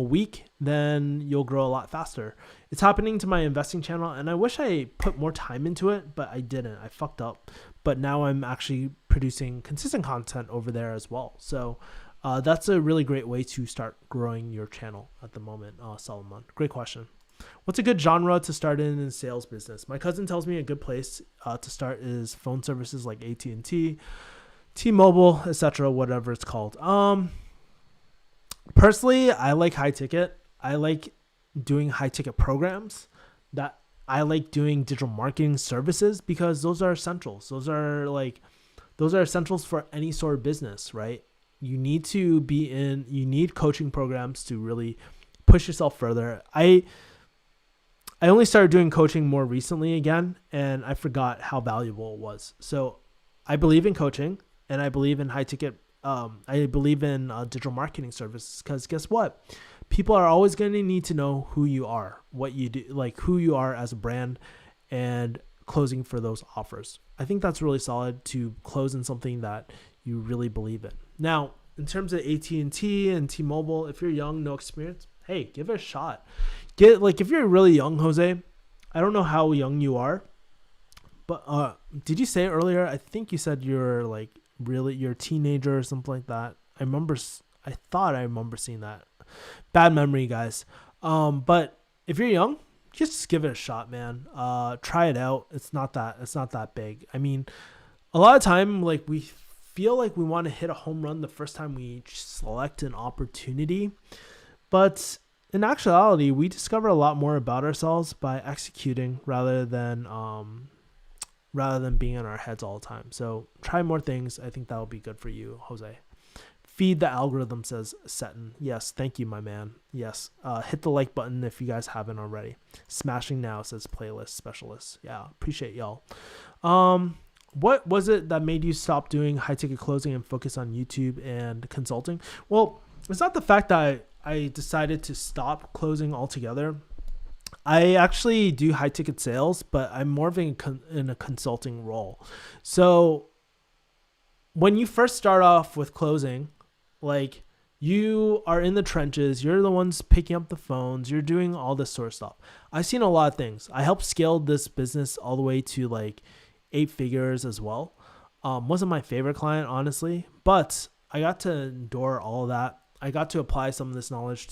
week, then you'll grow a lot faster. It's happening to my investing channel, and I wish I put more time into it, but I didn't. I fucked up. But now I'm actually producing consistent content over there as well. So that's a really great way to start growing your channel at the moment, Solomon. Great question. What's a good genre to start in sales business? My cousin tells me a good place to start is phone services like AT&T, T-Mobile, etc., whatever it's called. Personally, I like high ticket. I like doing high ticket programs. That I like doing digital marketing services because those are essentials. Those are essentials for any sort of business, right? You need coaching programs to really push yourself further. I only started doing coaching more recently again, and I forgot how valuable it was. So I believe in coaching, and I believe in high ticket. I believe in digital marketing services because guess what? People are always going to need to know who you are, what you do, like who you are as a brand, and closing for those offers. I think that's really solid to close in something that you really believe in. Now, in terms of AT&T and T-Mobile, if you're young, no experience, hey, give it a shot. If you're really young, Jose, I don't know how young you are, but did you say earlier? I think you said you're a teenager or something like that. I thought I remember seeing that. Bad memory, guys. But if you're young, just give it a shot, man. Try it out. It's not that big. I mean, a lot of time, like we feel like we want to hit a home run the first time we select an opportunity, but in actuality, we discover a lot more about ourselves by executing rather than being in our heads all the time. So try more things. I think that'll be good for you, Jose. Feed the algorithm, says Seton. Yes, thank you, my man. Yes, hit the like button if you guys haven't already. Smashing now, says playlist specialist. Yeah, appreciate y'all. What was it that made you stop doing high ticket closing and focus on YouTube and consulting? Well, it's not the fact that I decided to stop closing altogether. I actually do high ticket sales, but I'm more of in a consulting role. So when you first start off with closing, like you are in the trenches, you're the ones picking up the phones, you're doing all this sort of stuff. I've seen a lot of things. I helped scale this business all the way to like 8 figures as well. Wasn't my favorite client, honestly, but I got to endure all of that. I got to apply some of this knowledge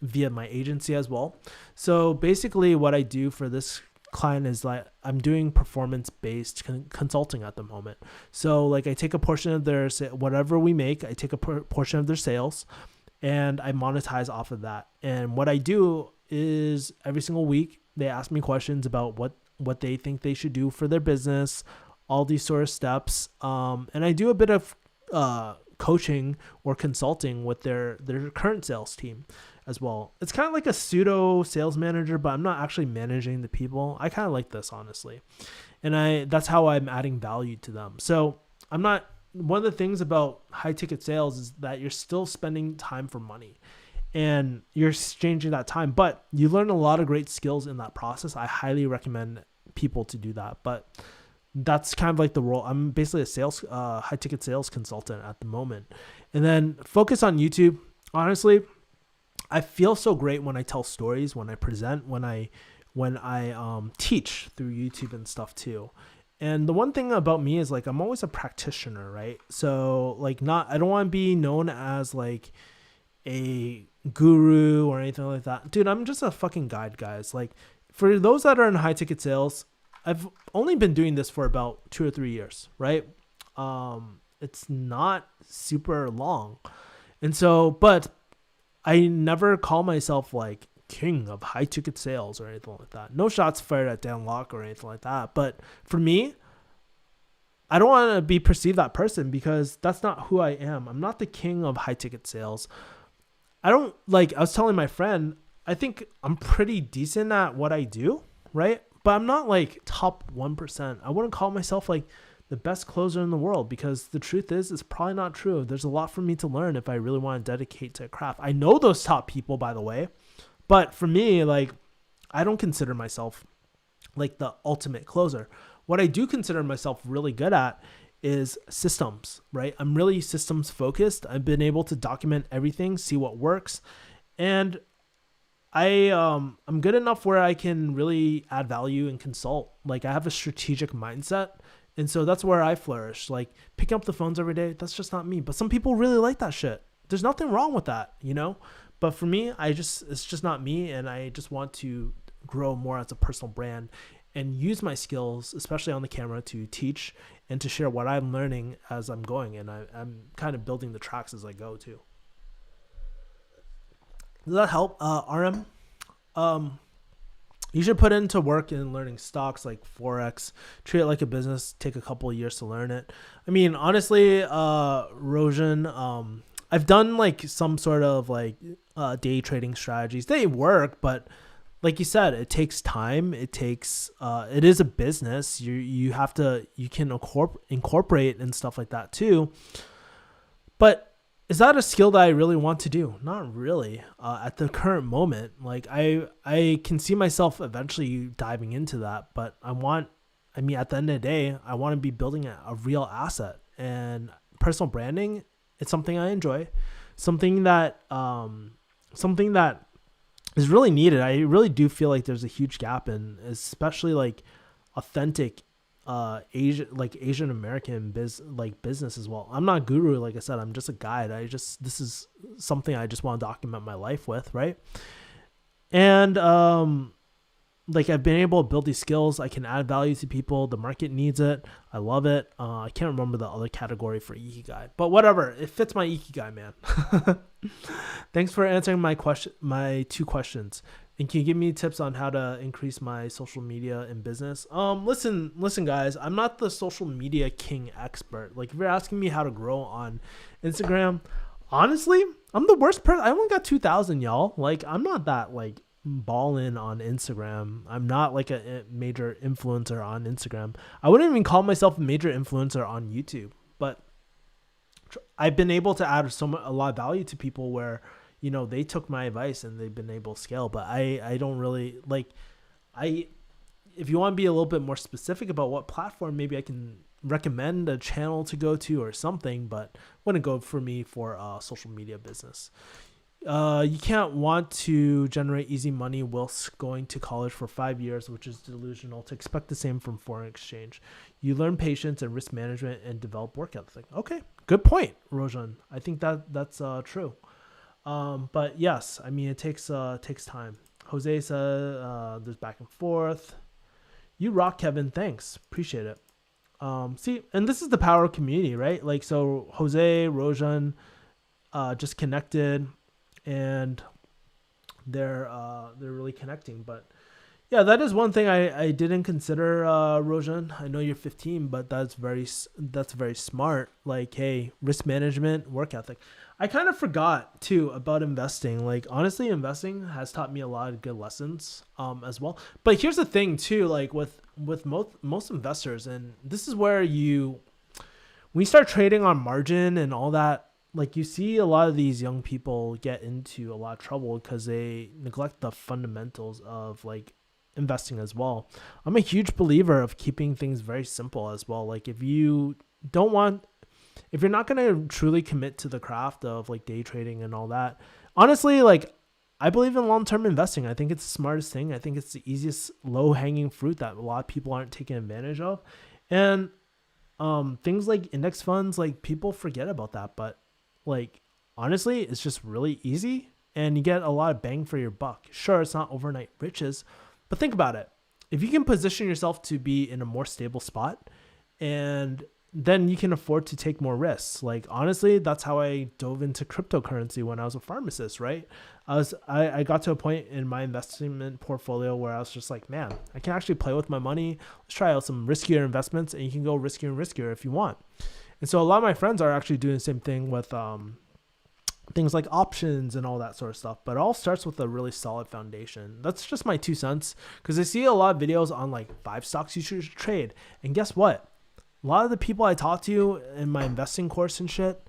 via my agency as well. So basically what I do for this client is like I'm doing performance-based consulting at the moment. So like I take a portion of their whatever we make, I take a portion of their sales and I monetize off of that. And what I do is every single week they ask me questions about what they think they should do for their business, all these sort of steps. And I do a bit of coaching or consulting with their current sales team as well. It's kind of like a pseudo sales manager, but I'm not actually managing the people. I kind of like this, honestly. And that's how I'm adding value to them. So one of the things about high ticket sales is that you're still spending time for money. and you're exchanging that time, but you learn a lot of great skills in that process. I highly recommend people to do that, but that's kind of like the role. I'm basically a sales, high ticket sales consultant at the moment. And then focus on YouTube. Honestly, I feel so great when I tell stories, when I present, when I teach through YouTube and stuff too. And the one thing about me is like, I'm always a practitioner, right? So like I don't want to be known as like a guru or anything like that. Dude, I'm just a fucking guide, guys. Like for those that are in high ticket sales, I've only been doing this for about 2 or 3 years, right? It's not super long. And so, but I never call myself like king of high ticket sales or anything like that. No shots fired at Dan Locke or anything like that. But for me, I don't want to be perceived that person because that's not who I am. I'm not the king of high ticket sales. I was telling my friend, I think I'm pretty decent at what I do, right? But I'm not like top 1%. I wouldn't call myself like the best closer in the world because the truth is, it's probably not true. There's a lot for me to learn if I really want to dedicate to a craft. I know those top people, by the way, but for me, like, I don't consider myself like the ultimate closer. What I do consider myself really good at is systems, right? I'm really systems focused. I've been able to document everything, see what works, and I'm good enough where I can really add value and consult. Like I have a strategic mindset. And so that's where I flourish. Like picking up the phones every day, that's just not me. But some people really like that shit. There's nothing wrong with that, you know? But for me, it's just not me. And I just want to grow more as a personal brand and use my skills, especially on the camera, to teach and to share what I'm learning as I'm going. And I'm kind of building the tracks as I go too. Does that help, RM? You should put into work in learning stocks like Forex, treat it like a business, take a couple of years to learn it. I mean, honestly, Rojan, I've done like some sort of like day trading strategies. They work, but like you said, it takes time. It is a business. You can incorporate and stuff like that too. But is that a skill that I really want to do? Not really. At the current moment, like I can see myself eventually diving into that, but at the end of the day, I want to be building a real asset, and personal branding, it's something I enjoy, something that is really needed. I really do feel like there's a huge gap in, especially like authentic Asian American business as well. I'm not a guru, like I said, I'm just a guide. This is something I just want to document my life with, right? And like I've been able to build these skills. I can add value to people. The market needs it. I love it. I can't remember the other category for Ikigai, but whatever. It fits my Ikigai, man. Thanks for answering my 2 questions. And can you give me tips on how to increase my social media in business? Listen, guys, I'm not the social media king expert. Like if you're asking me how to grow on Instagram, honestly, I'm the worst person. I only got 2,000, y'all. Like I'm not that like balling on Instagram. I'm not like a major influencer on Instagram. I wouldn't even call myself a major influencer on YouTube, but I've been able to add a lot of value to people where, you know, they took my advice and they've been able to scale. But I don't really like, if you want to be a little bit more specific about what platform, maybe I can recommend a channel to go to or something, but wouldn't go for me for social media business. You can't want to generate easy money whilst going to college for 5 years, which is delusional to expect the same from foreign exchange. You learn patience and risk management and develop work ethic. Okay, good point, Rojan. I think that's true. But yes, I mean, it takes time. Jose said, there's back and forth. You rock, Kevin. Thanks. Appreciate it. See, and this is the power of community, right? Like, so Jose, Rojan, just connected and they're really connecting. But yeah, that is one thing I didn't consider, Rojan. I know you're 15, but that's very smart. Like, hey, risk management, work ethic. I kind of forgot too about investing. Like, honestly, investing has taught me a lot of good lessons, as well. But here's the thing too, like with most investors, and this is where when you start trading on margin and all that, like you see a lot of these young people get into a lot of trouble because they neglect the fundamentals of like investing as well. I'm a huge believer of keeping things very simple as well. Like don't want if you're not going to truly commit to the craft of like day trading and all that, honestly, like I believe in long-term investing. I think it's the smartest thing. I think it's the easiest low-hanging fruit that a lot of people aren't taking advantage of. And things like index funds, like people forget about that, but like honestly, it's just really easy and you get a lot of bang for your buck. Sure, it's not overnight riches, but think about it. If you can position yourself to be in a more stable spot, and then you can afford to take more risks. Like honestly, that's how I dove into cryptocurrency when I was a pharmacist, right? I got to a point in my investment portfolio where I was just like, man, I can actually play with my money. Let's try out some riskier investments, and you can go riskier and riskier if you want. And so a lot of my friends are actually doing the same thing with things like options and all that sort of stuff. But it all starts with a really solid foundation. That's just my 2 cents, because I see a lot of videos on like 5 stocks you should trade. And guess what? A lot of the people I talk to in my investing course and shit,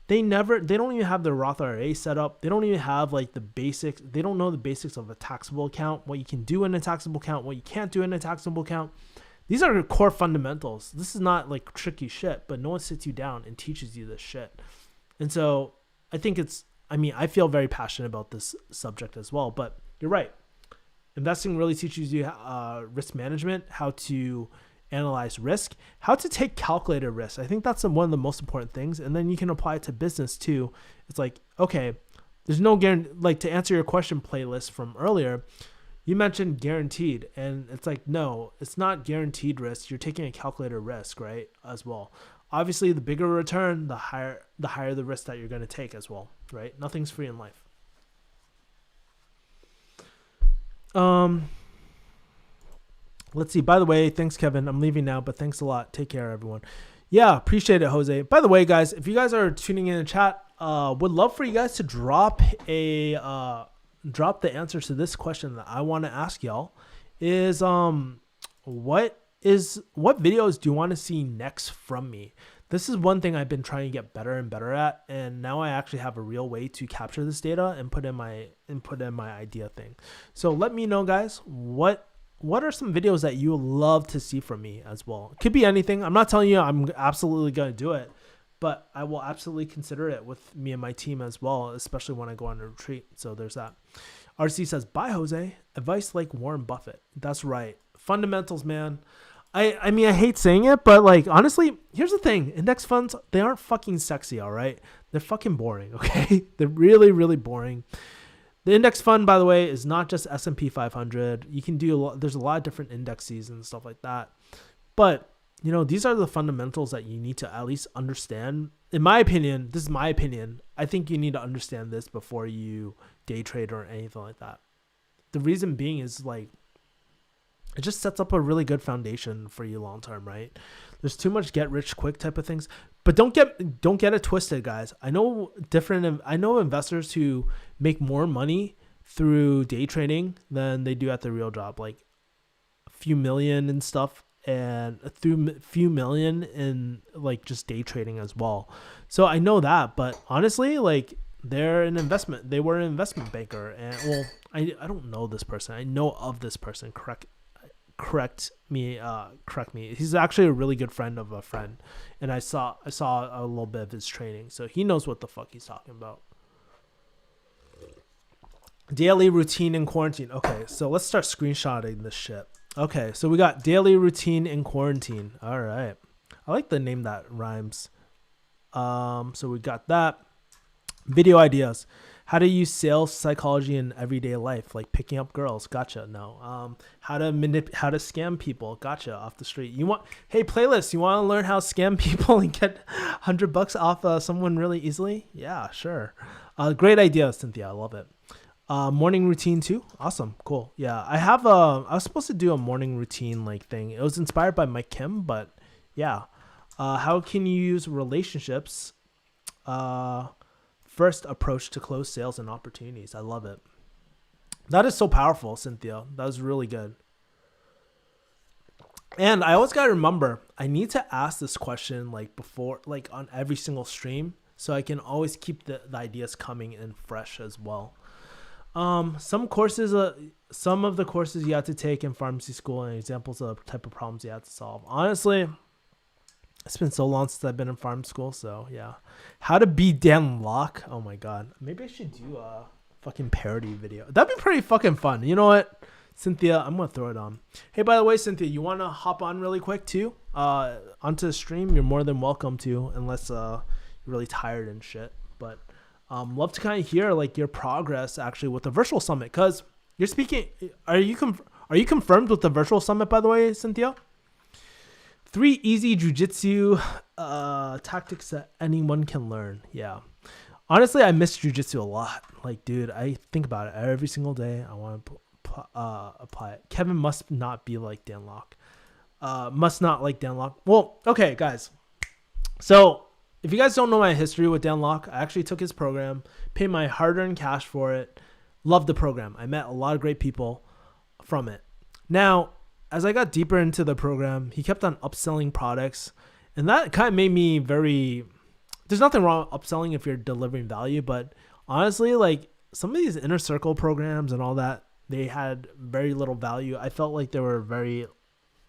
they don't even have their Roth IRA set up. They don't even have like the basics. They don't know the basics of a taxable account, what you can do in a taxable account, what you can't do in a taxable account. These are core fundamentals. This is not like tricky shit, but no one sits you down and teaches you this shit. And so I feel very passionate about this subject as well, but you're right. Investing really teaches you risk management, how to analyze risk, how to take calculated risk. I think that's one of the most important things. And then you can apply it to business too. It's like, okay, there's no guarantee. Like, to answer your question playlist from earlier, you mentioned guaranteed, and it's like, no, it's not guaranteed risk. You're taking a calculated risk, right? As well. Obviously, the bigger return, the higher the risk that you're going to take as well, right? Nothing's free in life. Let's see. By the way, thanks, Kevin. I'm leaving now, but thanks a lot. Take care, everyone. Yeah, appreciate it, Jose. By the way, guys, if you guys are tuning in the chat, would love for you guys to drop the answer to this question that I want to ask y'all. Is what videos do you want to see next from me? This is one thing I've been trying to get better and better at, and now I actually have a real way to capture this data and put in my idea thing. So let me know, guys, what are some videos that you love to see from me as well? It could be anything. I'm not telling you I'm absolutely going to do it, but I will absolutely consider it with me and my team as well, especially when I go on a retreat. So there's that. RC says, bye, Jose. Advice like Warren Buffett. That's right. Fundamentals, man. I mean, I hate saying it, but like, honestly, here's the thing. Index funds, they aren't fucking sexy, all right? They're fucking boring, okay? They're really, really boring. The index fund, by the way, is not just S&P 500. You can do there's a lot of different indexes and stuff like that. But, you know, these are the fundamentals that you need to at least understand. In my opinion, this is my opinion. I think you need to understand this before you day trade or anything like that. The reason being is like, it just sets up a really good foundation for you long term, right? There's too much get rich quick type of things, but don't get it twisted, guys. I know investors who make more money through day trading than they do at their real job, like a few million and stuff, and a few million in like just day trading as well. So I know that, but honestly, like they were an investment banker, and well, I don't know this person. I know of this person. Correct me. He's actually a really good friend of a friend, and I saw a little bit of his training, so he knows what the fuck he's talking about. Daily routine in quarantine. Okay, so let's start screenshotting this shit. Okay, so we got daily routine in quarantine. All right, I like the name that rhymes. So we got that. Video ideas. How to use sales psychology in everyday life, like picking up girls. Gotcha. No. How to scam people. Gotcha. Off the street. Hey, playlist. You want to learn how to scam people and get $100 off someone really easily? Yeah, sure. Great idea, Cynthia. I love it. Morning routine too. Awesome. Cool. Yeah, I was supposed to do a morning routine like thing. It was inspired by Mike Kim, but yeah. How can you use relationships? First approach to close sales and opportunities. I love it. That is so powerful, Cynthia. That was really good. And I always got to remember, I need to ask this question like before, like on every single stream. so I can always keep the ideas coming and fresh as well. Some of the courses you have to take in pharmacy school and examples of the type of problems you have to solve. Honestly, it's been so long since I've been in pharm school, so yeah. How to be Dan Locke? Oh my god. Maybe I should do a fucking parody video. That'd be pretty fucking fun. You know what? Cynthia, I'm gonna throw it on. Hey, by the way, Cynthia, you wanna hop on really quick too? Onto the stream, you're more than welcome to, unless you're really tired and shit. But love to kind of hear like your progress actually with the virtual summit, because you're speaking. Are you confirmed with the virtual summit, by the way, Cynthia? 3 easy jujitsu tactics that anyone can learn. Yeah. Honestly, I miss jujitsu a lot. Like, dude, I think about it every single day. I want to apply it. Kevin must not be like Dan Locke. Must not like Dan Locke. Well, okay, guys. So, if you guys don't know my history with Dan Locke, I actually took his program, paid my hard-earned cash for it. Loved the program. I met a lot of great people from it. Now, as I got deeper into the program, he kept on upselling products, and that kind of made me very... There's nothing wrong with upselling if you're delivering value, but honestly, like some of these inner circle programs and all that, they had very little value. I felt like they were very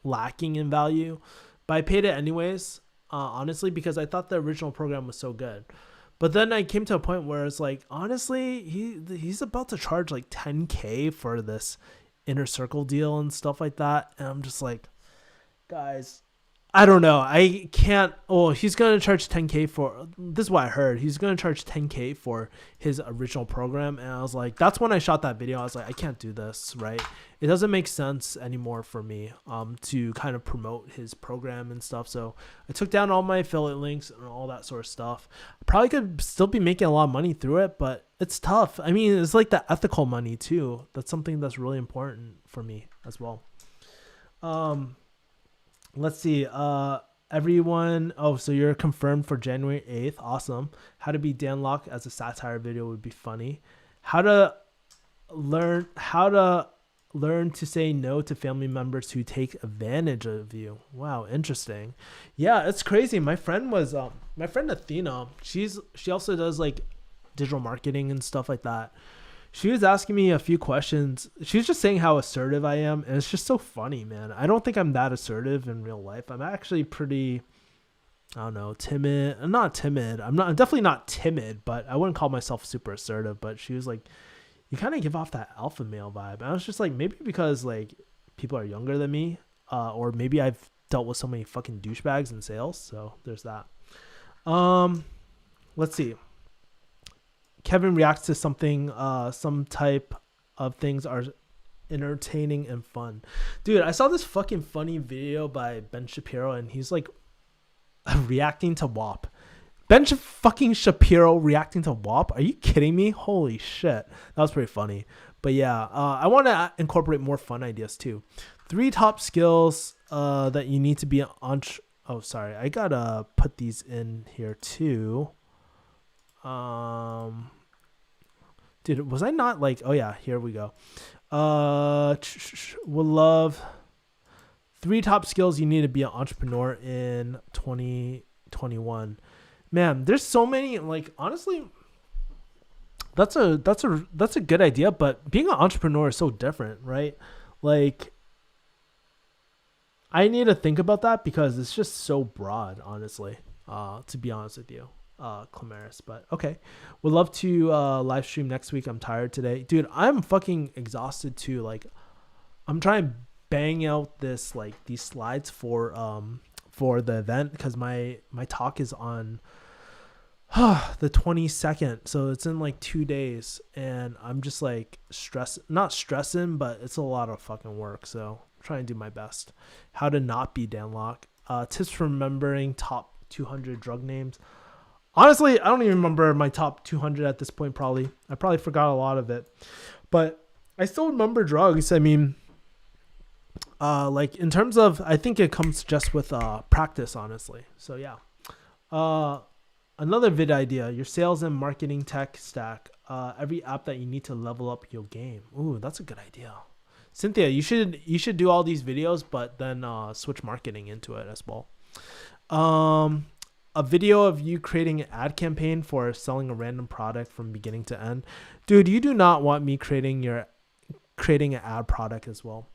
lacking in value, but I paid it anyways, honestly, because I thought the original program was so good. But then I came to a point where it's like, honestly, he's about to charge like $10K for this inner circle deal and stuff like that. And I'm just like, guys, I don't know. I can't. Oh, he's going to charge $10K for, this is what I heard. He's going to charge $10K for his original program. And I was like, that's when I shot that video. I was like, I can't do this, right? It doesn't make sense anymore for me to kind of promote his program and stuff. So I took down all my affiliate links and all that sort of stuff. I probably could still be making a lot of money through it, but it's tough. I mean, it's like the ethical money too. That's something that's really important for me as well. Let's see. Everyone. Oh, so you're confirmed for January 8th. Awesome. How to be Dan Locke as a satire video would be funny. How to learn to say no to family members who take advantage of you. Wow, interesting. Yeah, it's crazy. My friend Athena. She also does like digital marketing and stuff like that. She was asking me a few questions. She was just saying how assertive I am. And it's just so funny, man. I don't think I'm that assertive in real life. I'm actually pretty, I don't know, timid. I'm not timid. I'm definitely not timid, but I wouldn't call myself super assertive. But she was like, you kind of give off that alpha male vibe. And I was just like, maybe because like people are younger than me, or maybe I've dealt with so many fucking douchebags in sales. So there's that. Let's see. Kevin reacts to something, some type of things are entertaining and fun. Dude, I saw this fucking funny video by Ben Shapiro, and he's like reacting to WAP. Ben fucking Shapiro reacting to WAP? Are you kidding me? Holy shit. That was pretty funny. But yeah, I want to incorporate more fun ideas too. 3 top skills that you need to be on. Oh, sorry. I got to put these in here too. Dude, was I not like, oh yeah, here we go. Will love 3 top skills you need to be an entrepreneur in 2021. Man, there's so many, like, honestly, that's a good idea, but being an entrepreneur is so different, right? Like, I need to think about that because it's just so broad, honestly, to be honest with you. Clamaris, but okay. Would love to live stream next week. I'm tired today. Dude, I'm fucking exhausted too. Like, I'm trying to bang out these slides for the event because my talk is on the 22nd. So it's in like 2 days and I'm just like not stressing, but it's a lot of fucking work. So I'm trying to do my best. How to not be Dan Locke. Tips for remembering top 200 drug names. Honestly, I don't even remember my top 200 at this point, probably. I probably forgot a lot of it. But I still remember drugs. I mean, like in terms of, I think it comes just with practice, honestly. So yeah. Another vid idea, your sales and marketing tech stack. Every app that you need to level up your game. Ooh, that's a good idea. Cynthia, you should do all these videos, but then switch marketing into it as well. a video of you creating an ad campaign for selling a random product from beginning to end. Dude, you do not want me creating an ad product as well.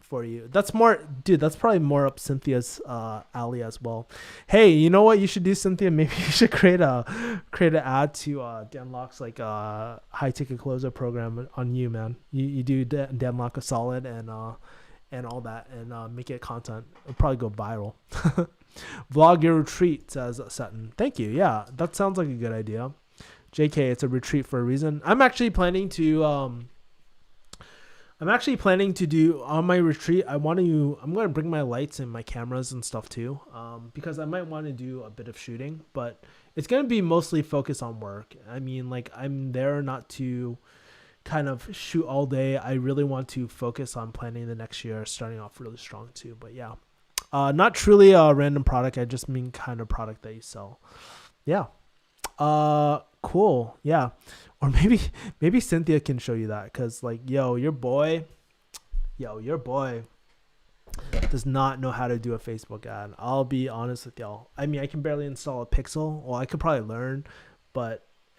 For you. That's more, dude, that's probably more up Cynthia's alley as well. Hey, you know what you should do, Cynthia? Maybe you should create an ad to Dan Locke's like high ticket closer program on you, man. You do Dan Locke a solid and all that, and make it content. It'll probably go viral. Vlog your retreat, says Sutton. Thank you. Yeah, that sounds like a good idea. JK, it's a retreat for a reason. I'm actually planning to do on my retreat. I'm going to bring my lights and my cameras and stuff too, because I might want to do a bit of shooting, but it's going to be mostly focused on work. I mean, like, I'm there not to kind of shoot all day. I really want to focus on planning the next year, starting off really strong too. But yeah, not truly a random product. I just mean kind of product that you sell. Yeah. Cool. Yeah. Or maybe Cynthia can show you that, because like, your boy does not know how to do a Facebook ad. I'll be honest with y'all. I mean, I can barely install a pixel. Well, I could probably learn,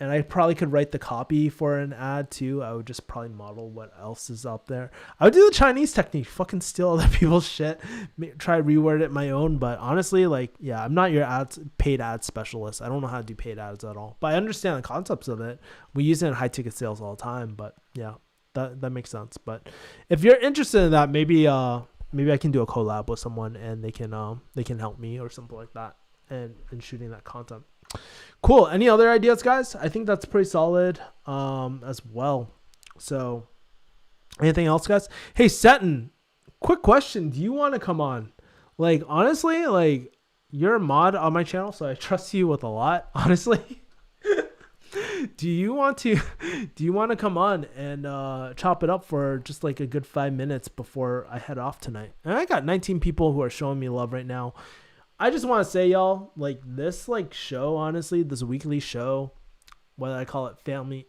and I probably could write the copy for an ad too. I would just probably model what else is out there. I would do the Chinese technique, fucking steal other people's shit, try to reword it my own. But honestly, like, yeah, I'm not your paid ad specialist. I don't know how to do paid ads at all, but I understand the concepts of it. We use it in high ticket sales all the time, but yeah, that makes sense. But if you're interested in that, maybe I can do a collab with someone and they can help me or something like that, and shooting that content. Cool. Any other ideas, guys? I think that's pretty solid as well. So anything else, guys? Hey, Seton, quick question. Do you want to come on? Like, honestly, like, you're a mod on my channel, so I trust you with a lot, honestly. Do you want to come on and chop it up for just like a good 5 minutes before I head off tonight? And I got 19 people who are showing me love right now. I just want to say, y'all, like, this like show, honestly, this weekly show, whether I call it family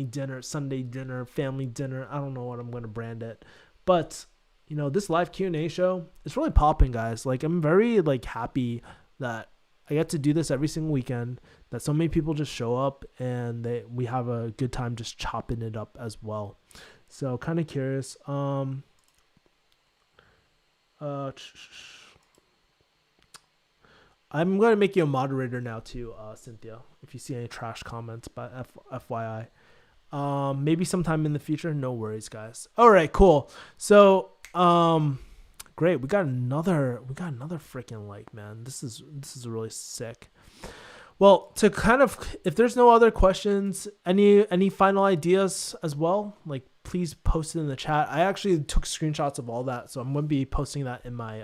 dinner, Sunday dinner, family dinner, I don't know what I'm going to brand it, but this live Q&A show, it's really popping, guys. Like, I'm very like happy that I get to do this every single weekend, that so many people just show up and we have a good time just chopping it up as well. So kind of curious. I'm going to make you a moderator now too, Cynthia, if you see any trash comments, but FYI. Maybe sometime in the future. No worries, guys. All right, cool. So, great. We got another freaking like, man. This is really sick. Well, to kind of, if there's no other questions, any final ideas as well, like, please post it in the chat. I actually took screenshots of all that, so I'm going to be posting that in my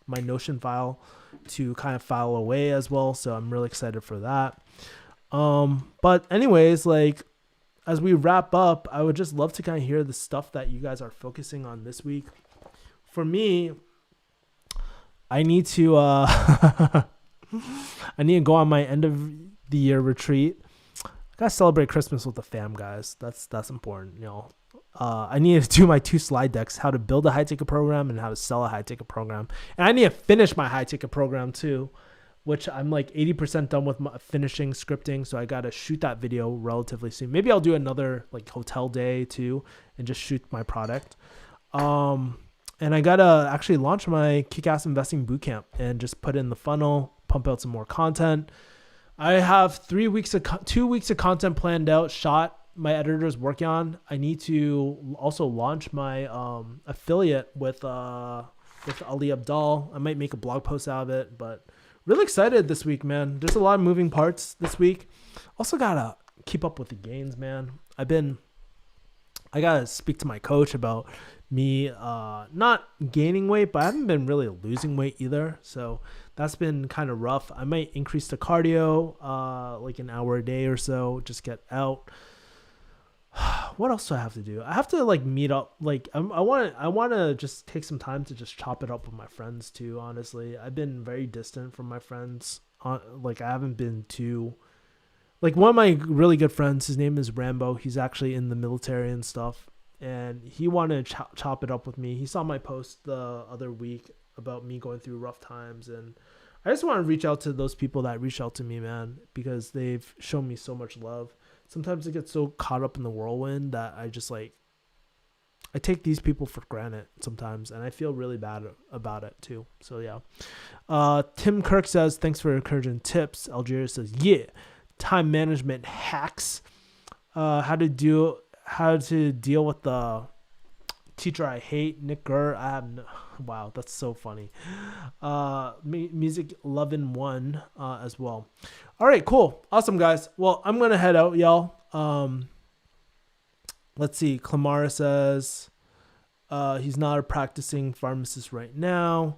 my Notion file to kind of file away as well. So I'm really excited for that. But anyways, like, as we wrap up, I would just love to kind of hear the stuff that you guys are focusing on this week. For me, I need to I need to go on my end of the year retreat. I gotta celebrate Christmas with the fam, guys. That's important, I need to do my 2 slide decks, how to build a high ticket program and how to sell a high ticket program. And I need to finish my high ticket program too, which I'm like 80% done with finishing scripting. So I got to shoot that video relatively soon. Maybe I'll do another like hotel day too and just shoot my product. And I got to actually launch my Kick-Ass Investing Bootcamp and just put in the funnel, pump out some more content. I have 2 weeks of content planned out, shot. My editor's working on. I need to also launch my affiliate with Ali Abdal. I might make a blog post out of it, but really excited this week, man. There's a lot of moving parts this week. Also gotta keep up with the gains, man. I gotta speak to my coach about me not gaining weight, but I haven't been really losing weight either. So that's been kind of rough. I might increase the cardio like an hour a day or so, just get out. What else do I have to do? I have to like meet up. Like I want to just take some time to just chop it up with my friends too. Honestly, I've been very distant from my friends. Like I haven't been too. Like one of my really good friends, his name is Rambo. He's actually in the military and stuff, and he wanted to chop it up with me. He saw my post the other week about me going through rough times, and I just want to reach out to those people that reach out to me, man, because they've shown me so much love. Sometimes I get so caught up in the whirlwind that I just like, I take these people for granted sometimes, and I feel really bad about it too. So yeah. Tim Kirk says, thanks for encouraging tips. Algeria says, yeah. Time management hacks. How to deal with the teacher I hate, Nick Gurr. Wow, that's so funny. Music loving one as well. All right, cool, awesome guys. Well, I'm gonna head out, y'all. Let's see. Clamara says he's not a practicing pharmacist right now.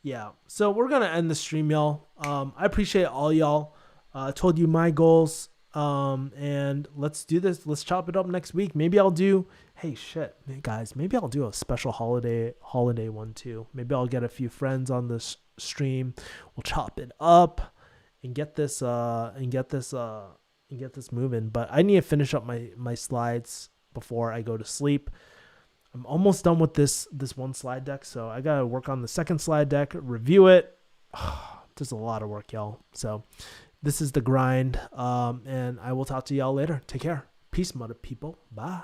Yeah, so we're gonna end the stream, y'all. I appreciate all y'all. I told you my goals. And let's do this. Let's chop it up next week. Maybe I'll do, hey shit, guys, maybe I'll do a special holiday one too. Maybe I'll get a few friends on this stream. We'll chop it up and get this moving. But I need to finish up my slides before I go to sleep. I'm almost done with this one slide deck. So I got to work on the second slide deck, review it. There's a lot of work, y'all. So this is the grind, and I will talk to y'all later. Take care. Peace, mother people. Bye.